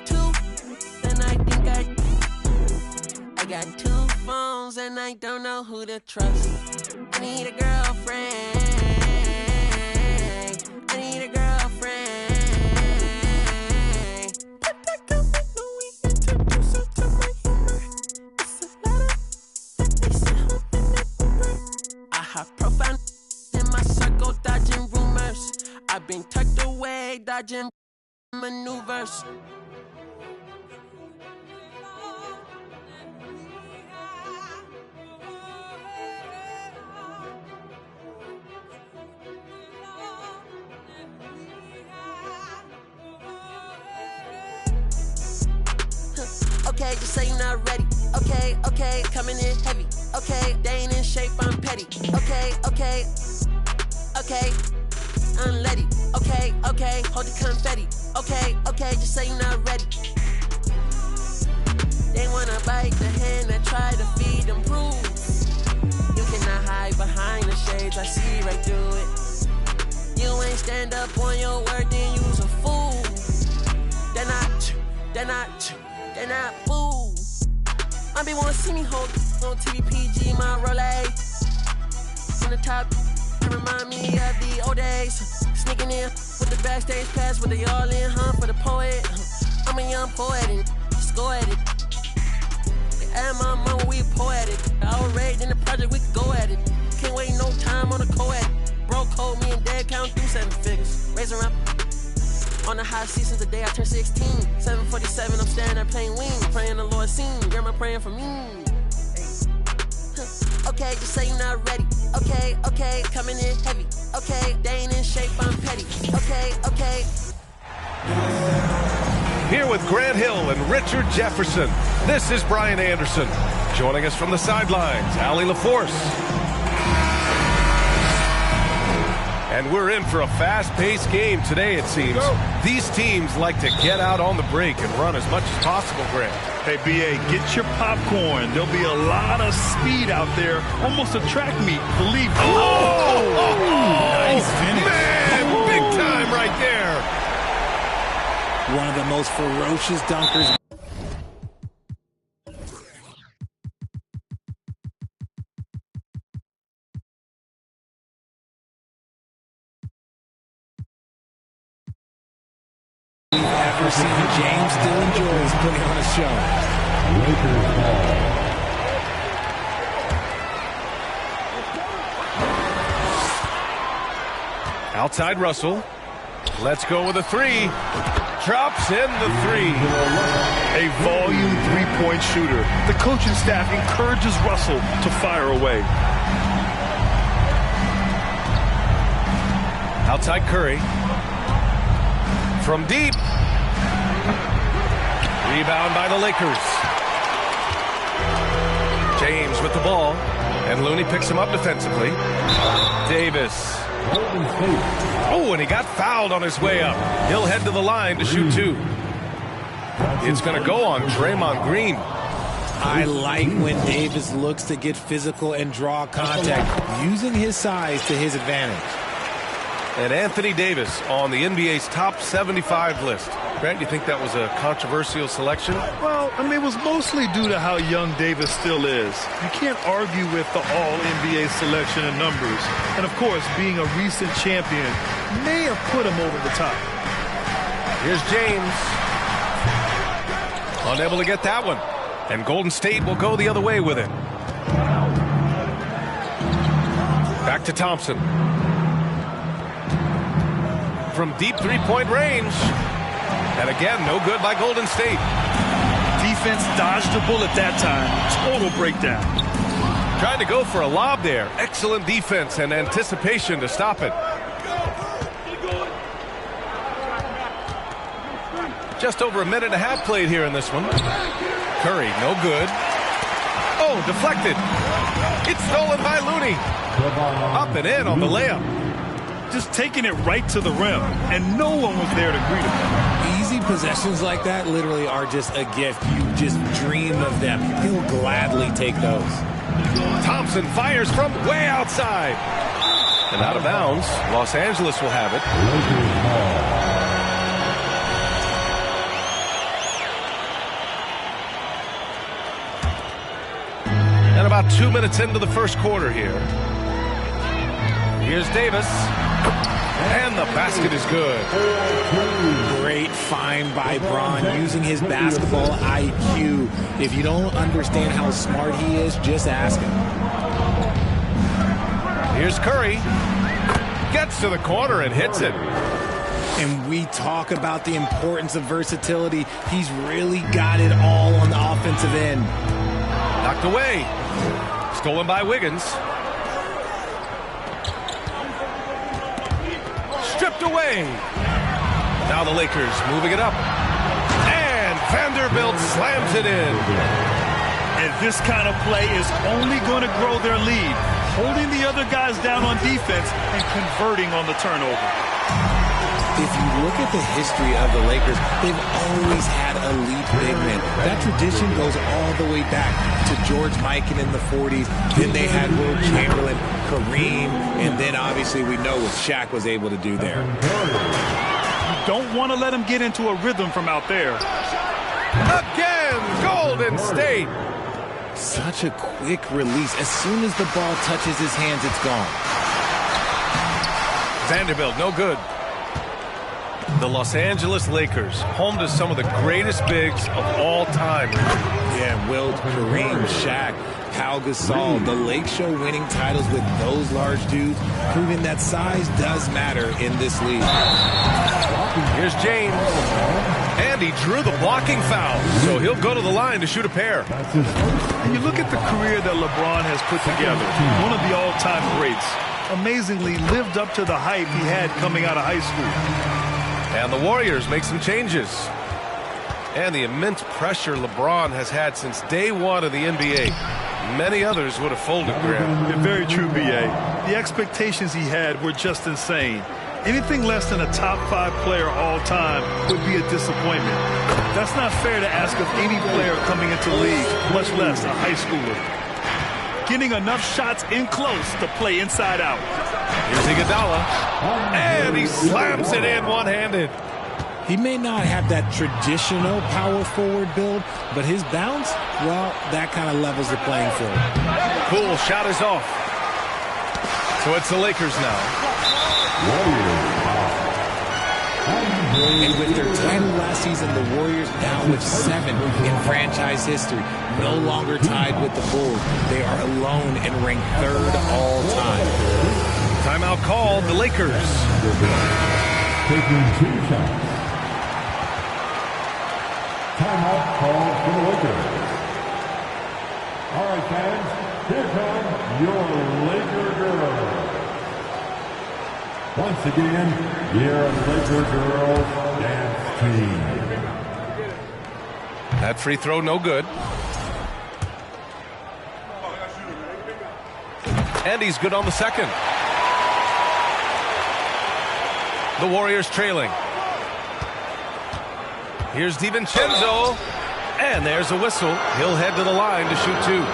Two, then I think I got two phones and I don't know who to trust. I need a girlfriend. I need a girlfriend. I have profound in my circle, dodging rumors. I've been tucked away, dodging maneuvers. Okay, just say you're not ready. Okay, coming in heavy. Okay, they ain't in shape, I'm petty. Okay, unleady. Okay, hold the confetti. Okay, just say you're not ready. They wanna bite the hand that try to feed them rules. You cannot hide behind the shades, I see right through it. You ain't stand up on your word, then you's a fool. They're not fools. I be wanna see me hold on TVPG, my Rolex. In the top, it remind me of the old days. Sneaking in with the backstage pass, with the all in, for the poet. I'm a young poet and just go at it. And my mama, we poetic. Our raid in the project, we can go at it. Can't wait no time on the co-ed. Bro code me and dad count through 7 figures. Raise around. On the high season today, I turned 16. 747, I'm standing there playing wings. Praying the Lord seen. Grandma praying for me. Okay, just say you're not ready. Okay, coming in heavy. Okay, they ain't in shape, I'm petty. Okay. Here with Grant Hill and Richard Jefferson, this is Brian Anderson. Joining us from the sidelines, Allie LaForce. And we're in for a fast-paced game today, it seems. These teams like to get out on the break and run as much as possible, Grant. Hey, B.A., get your popcorn. There'll be a lot of speed out there, almost a track meet, believe me. Nice finish. Man, big time right there. One of the most ferocious dunkers. for seeing James still enjoys putting on a show. Outside Russell. Let's go with a three. Drops in the three. A volume three-point shooter. The coaching staff encourages Russell to fire away. Outside Curry. From deep. Rebound by the Lakers. James with the ball. And Looney picks him up defensively. Davis. Oh, and he got fouled on his way up. He'll head to the line to shoot two. It's going to go on Draymond Green. I like when Davis looks to get physical and draw contact, using his size to his advantage. And Anthony Davis on the NBA's top 75 list. Grant, you think that was a controversial selection? Well, I mean, it was mostly due to how young Davis still is. You can't argue with the all-NBA selection and numbers. And, of course, being a recent champion may have put him over the top. Here's James. Unable to get that one. And Golden State will go the other way with it. Back to Thompson. From deep three-point range. And again, no good by Golden State. Defense dodged a bullet that time. Total breakdown. Trying to go for a lob there. Excellent defense and anticipation to stop it. Just over a minute and a half played here in this one. Curry, no good. Oh, deflected. It's stolen by Looney. Up and in on the layup. Just taking it right to the rim, and no one was there to greet him. Easy possessions like that literally are just a gift. You just dream of them. He'll gladly take those. Thompson fires from way outside. And out of bounds. Los Angeles will have it. And about 2 minutes into the first quarter here. Here's Davis. And the basket is good. Great find by Bron, using his basketball IQ. If you don't understand how smart he is, just ask him. Here's Curry. Gets to the corner and hits it. And we talk about the importance of versatility. He's really got it all on the offensive end. Knocked away. Stolen by Wiggins. Stripped away. Now the Lakers moving it up. And Vanderbilt slams it in. And this kind of play is only going to grow their lead. Holding the other guys down on defense and converting on the turnover. If you look at the history of the Lakers, they've always had elite big men. That tradition goes all the way back to George Mikan in the 40s. Then they had Will Chamberlain, Kareem, and then obviously we know what Shaq was able to do there. You don't want to let him get into a rhythm from out there. Again, Golden State. Such a quick release. As soon as the ball touches his hands, it's gone. Vanderbilt, no good. The Los Angeles Lakers, home to some of the greatest bigs of all time. Yeah, Wilt, Kareem, Shaq, Pau Gasol. The Lake Show winning titles with those large dudes, proving that size does matter in this league. Here's James. And he drew the blocking foul, so he'll go to the line to shoot a pair. And you look at the career that LeBron has put together, one of the all-time greats. Amazingly lived up to the hype he had coming out of high school. And the Warriors make some changes. And the immense pressure LeBron has had since day one of the NBA. Many others would have folded, Graham. Very true, B.A. The expectations he had were just insane. Anything less than a top 5 player all time would be a disappointment. That's not fair to ask of any player coming into the league, much less a high schooler. Getting enough shots in close to play inside out. Here's Iguodala. And he slams it in one-handed. He may not have that traditional power forward build, but his bounce, well, that kind of levels the playing field. Cool, shot is off. So it's the Lakers now. And with their title last season, the Warriors now with 7 in franchise history, no longer tied with the Bulls. They are alone and ranked 3rd all time. Timeout called, the Lakers. Taking 2 shots. Timeout called for the Lakers. All right, fans, here come your Laker girls. Once again, your Laker girls dance team. That free throw, no good. And he's good on the second. The Warriors trailing. Here's DiVincenzo. And there's a whistle. He'll head to the line to shoot 2.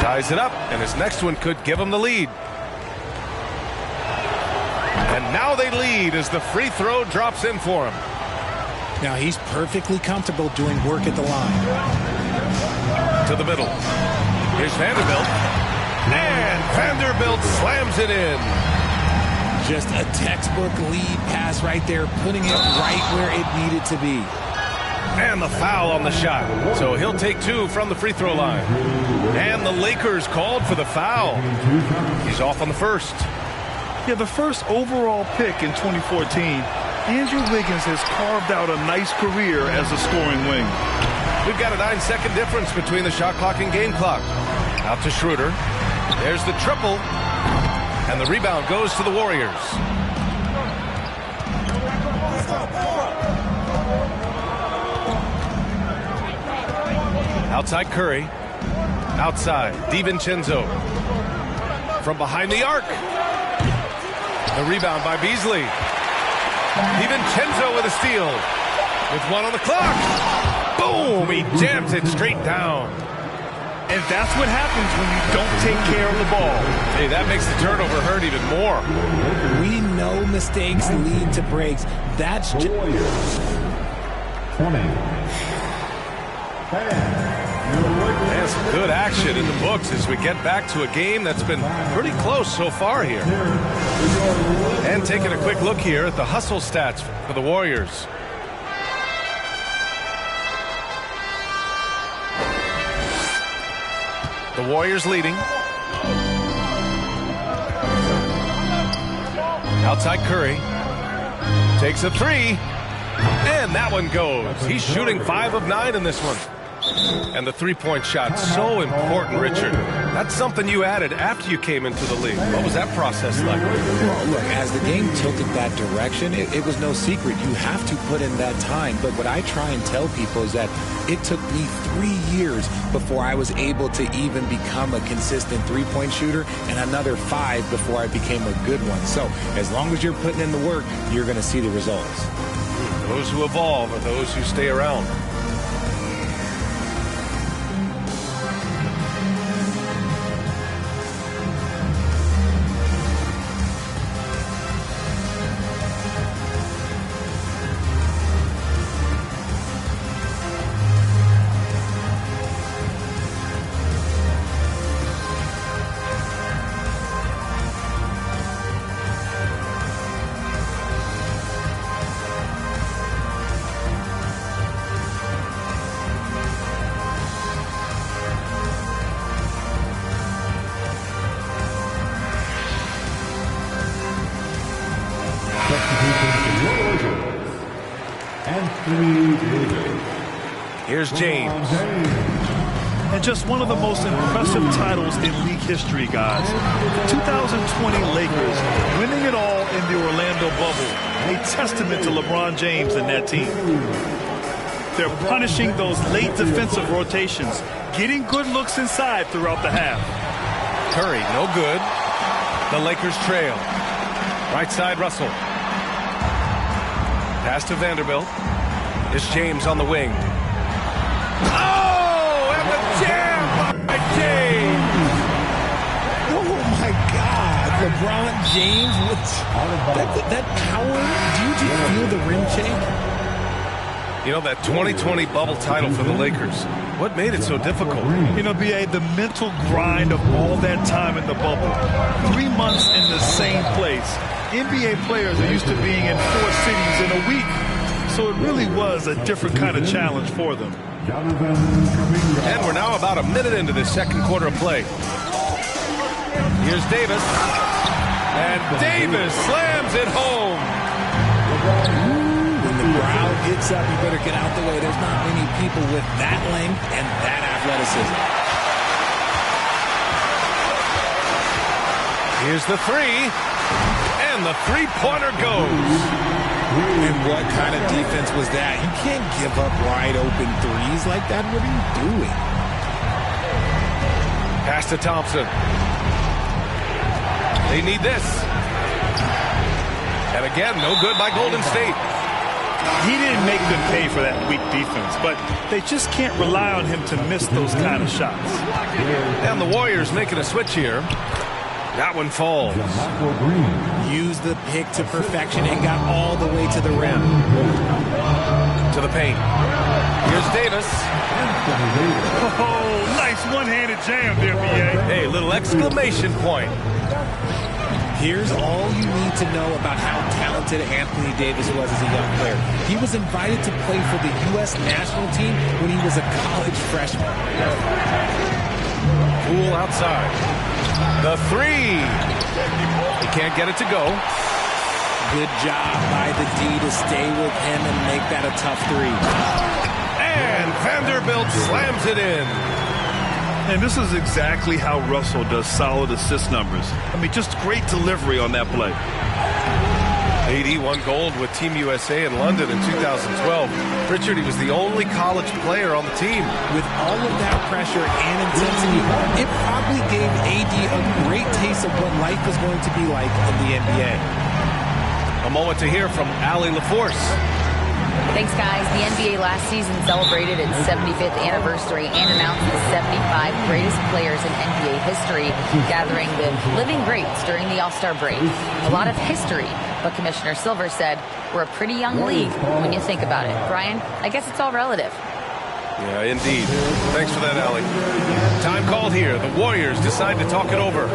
Ties it up, and his next one could give him the lead. And now they lead as the free throw drops in for him. Now he's perfectly comfortable doing work at the line. To the middle. Here's Vanderbilt. And Vanderbilt slams it in. Just a textbook lead pass right there, putting it right where it needed to be. And the foul on the shot. So he'll take 2 from the free throw line. And the Lakers called for the foul. He's off on the first. Yeah, the first overall pick in 2014, Andrew Wiggins has carved out a nice career as a scoring wing. We've got a 9-second difference between the shot clock and game clock. Out to Schroeder. There's the triple. And the rebound goes to the Warriors. Outside Curry. Outside DiVincenzo. From behind the arc. The rebound by Beasley. DiVincenzo with a steal. With 1 on the clock. Boom! He jams it straight down. And that's what happens when you don't take care of the ball. Hey, that makes the turnover hurt even more. We know mistakes lead to breaks. That's just... 20. And some good action in the books as we get back to a game that's been pretty close so far here. And taking a quick look here at the hustle stats for the Warriors. The Warriors leading. Outside Curry. Takes a 3. And that one goes. He's shooting 5 of 9 in this one. And the three-point shot, so important, Richard. That's something you added after you came into the league. What was that process like? Well, look, as the game tilted that direction, it was no secret. You have to put in that time. But what I try and tell people is that it took me 3 years before I was able to even become a consistent three-point shooter, and another 5 before I became a good one. So as long as you're putting in the work, you're going to see the results. Those who evolve are those who stay around. Here's James. And just one of the most impressive titles in league history, guys. The 2020 Lakers winning it all in the Orlando bubble. A testament to LeBron James and that team. They're punishing those late defensive rotations, getting good looks inside throughout the half. Curry, no good. The Lakers trail. Right side, Russell. Pass to Vanderbilt. It's James on the wing. Oh, and the jam by James. Oh, my God. LeBron James with that power. Do you feel the rim shake? You know, that 2020 bubble title for the Lakers, What made it so difficult? You know, B.A., the mental grind of all that time in the bubble. 3 months in the same place. NBA players are used to being in 4 cities in a week. So it really was a different kind of challenge for them. And we're now about a minute into this second quarter of play. Here's Davis. And Davis slams it home. When the crowd gets up, you better get out the way. There's not many people with that length and that athleticism. Here's the three. And the three-pointer goes. And what kind of defense was that? You can't give up wide open threes like that. What are you doing? Pass to Thompson. They need this. And again, no good by Golden State. He didn't make them pay for that weak defense, but they just can't rely on him to miss those kind of shots. And the Warriors making a switch here. That one falls. Used the pick to perfection and got all the way to the rim. To the paint. Here's Davis. Oh, nice one-handed jam there, B.A. Hey, little exclamation point. Here's all you need to know about how talented Anthony Davis was as a young player. He was invited to play for the U.S. national team when he was a college freshman. Poole outside. The three. He can't get it to go. Good job by the D to stay with him and make that a tough three. And Vanderbilt slams it in. And this is exactly how Russell does solid assist numbers. I mean, just great delivery on that play. AD won gold with Team USA in London in 2012. Richard, he was the only college player on the team. With all of that pressure and intensity, it probably gave AD a great taste of what life was going to be like in the NBA. A moment to hear from Allie LaForce. Thanks, guys. The NBA last season celebrated its 75th anniversary and announced the 75 greatest players in NBA history, gathering the living greats during the All-Star break. A lot of history, but Commissioner Silver said we're a pretty young league when you think about it. Brian, I guess it's all relative. Yeah, indeed. Thanks for that, Allie. Time called here. The Warriors decide to talk it over.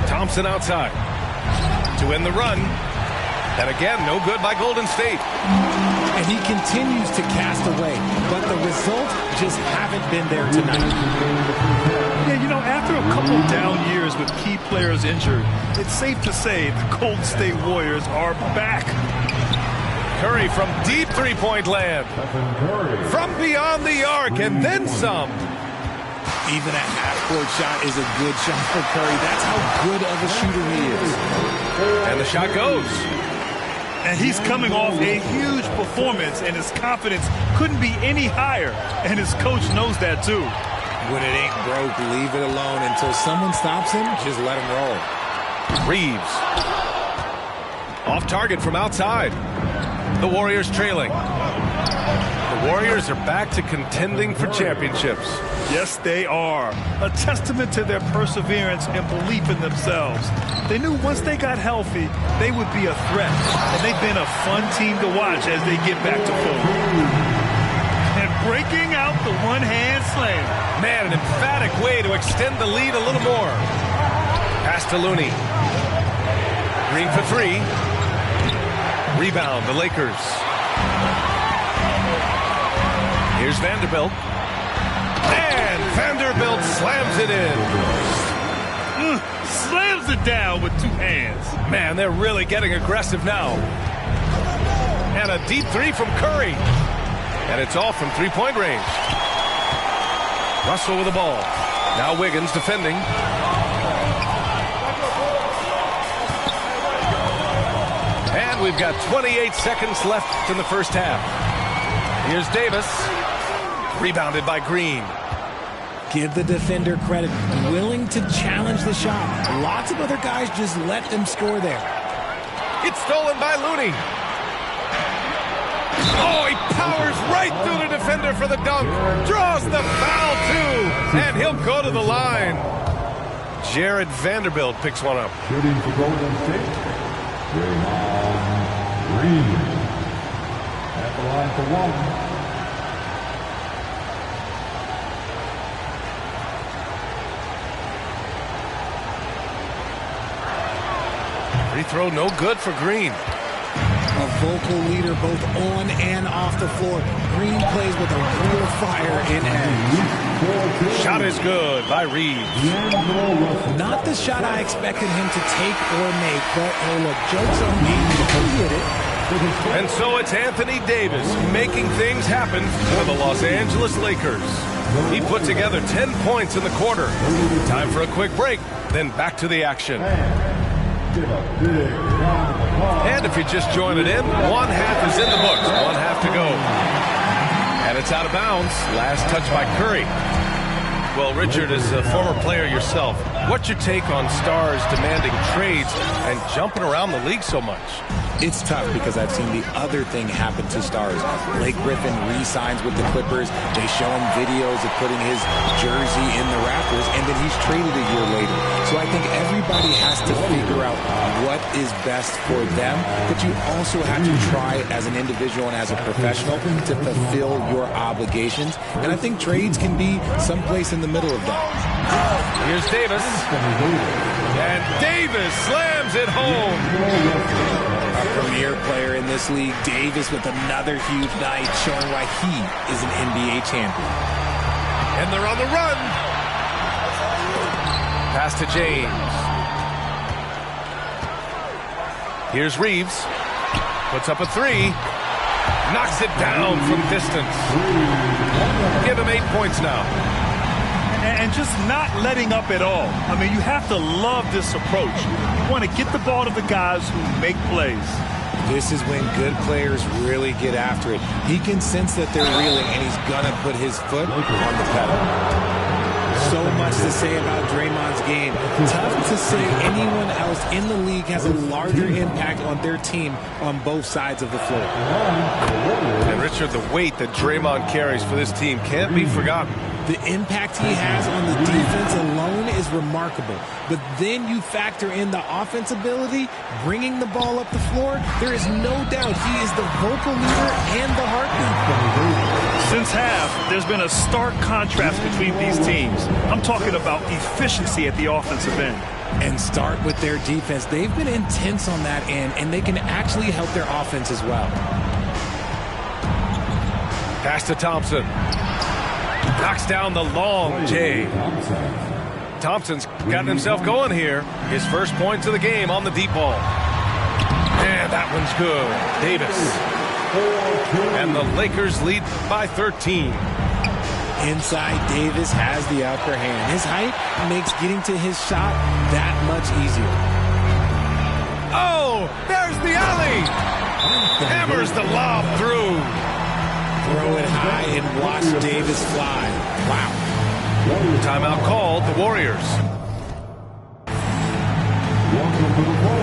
Thompson outside to end the run. And again, no good by Golden State. And he continues to cast away, but the results just haven't been there tonight. Yeah, you know, after a couple down years with key players injured, it's safe to say the Golden State Warriors are back. Curry from deep three-point land. From beyond the arc, and then some. Even a half-court shot is a good shot for Curry. That's how good of a shooter he is. And the shot goes. And he's coming off a huge performance, and his confidence couldn't be any higher. And his coach knows that, too. When it ain't broke, leave it alone. Until someone stops him, just let him roll. Reeves. Off target from outside. The Warriors trailing. The Warriors are back to contending for championships. Yes, they are. A testament to their perseverance and belief in themselves. They knew once they got healthy, they would be a threat. And they've been a fun team to watch as they get back to form. And breaking out the one-hand slam. Man, an emphatic way to extend the lead a little more. Pass to Looney. Green for three. Rebound, the Lakers. Here's Vanderbilt. And Vanderbilt slams it in. Slams it down with two hands. Man, they're really getting aggressive now. And a deep three from Curry. And it's all from three-point range. Russell with the ball. Now Wiggins defending. And we've got 28 seconds left in the first half. Here's Davis. Rebounded by Green. Give the defender credit. Willing to challenge the shot. Lots of other guys just let them score there. It's stolen by Looney. Oh, he powers right through the defender for the dunk. Draws the foul, too. And he'll go to the line. Jared Vanderbilt picks one up. Shooting for Golden State, Draymond Green. At the line for one. Free throw no good for Green. A vocal leader both on and off the floor. Green plays with a real fire in edge. Shot is good by Reeves. Not the shot I expected him to take or make, but oh look, joke's on me. He hit it. And so it's Anthony Davis making things happen for the Los Angeles Lakers. He put together 10 points in the quarter. Time for a quick break, then back to the action. And if you just joined it in, one half is in the books, one half to go. And it's out of bounds. Last touch by Curry. Well, Richard, as a former player yourself, what's your take on stars demanding trades and jumping around the league so much? It's tough because I've seen the other thing happen to stars. Blake Griffin re-signs with the Clippers. They show him videos of putting his jersey in the rafters, and then he's traded a year later. So I think everybody has to figure out what is best for them, but you also have to try as an individual and as a professional to fulfill your obligations. And I think trades can be someplace in the middle of that. Here's Davis. And Davis slams it home. A premier player in this league, Davis, with another huge night, showing why he is an NBA champion. And they're on the run. Pass to James. Here's Reeves. Puts up a three. Knocks it down from distance. Give him 8 points now. And just not letting up at all. I mean, you have to love this approach. You want to get the ball to the guys who make plays. This is when good players really get after it. He can sense that they're reeling, and he's going to put his foot on the pedal. So much to say about Draymond's game. Tough to say anyone else in the league has a larger impact on their team on both sides of the floor. And Richard, the weight that Draymond carries for this team can't be forgotten. The impact he has on the defense alone is remarkable. But then you factor in the offense ability, bringing the ball up the floor. There is no doubt he is the vocal leader and the heartbeat. Since half, there's been a stark contrast between these teams. I'm talking about efficiency at the offensive end. And start with their defense. They've been intense on that end, and they can actually help their offense as well. Pass to Thompson. Knocks down the long J. Thompson's gotten himself going here. His first points of the game on the deep ball. And that one's good. Davis. And the Lakers lead by 13. Inside, Davis has the upper hand. His height makes getting to his shot that much easier. Oh, there's the alley. Hammers the lob through. Throw it high and watch Davis fly. Wow. Timeout called, the Warriors. Welcome to the ball.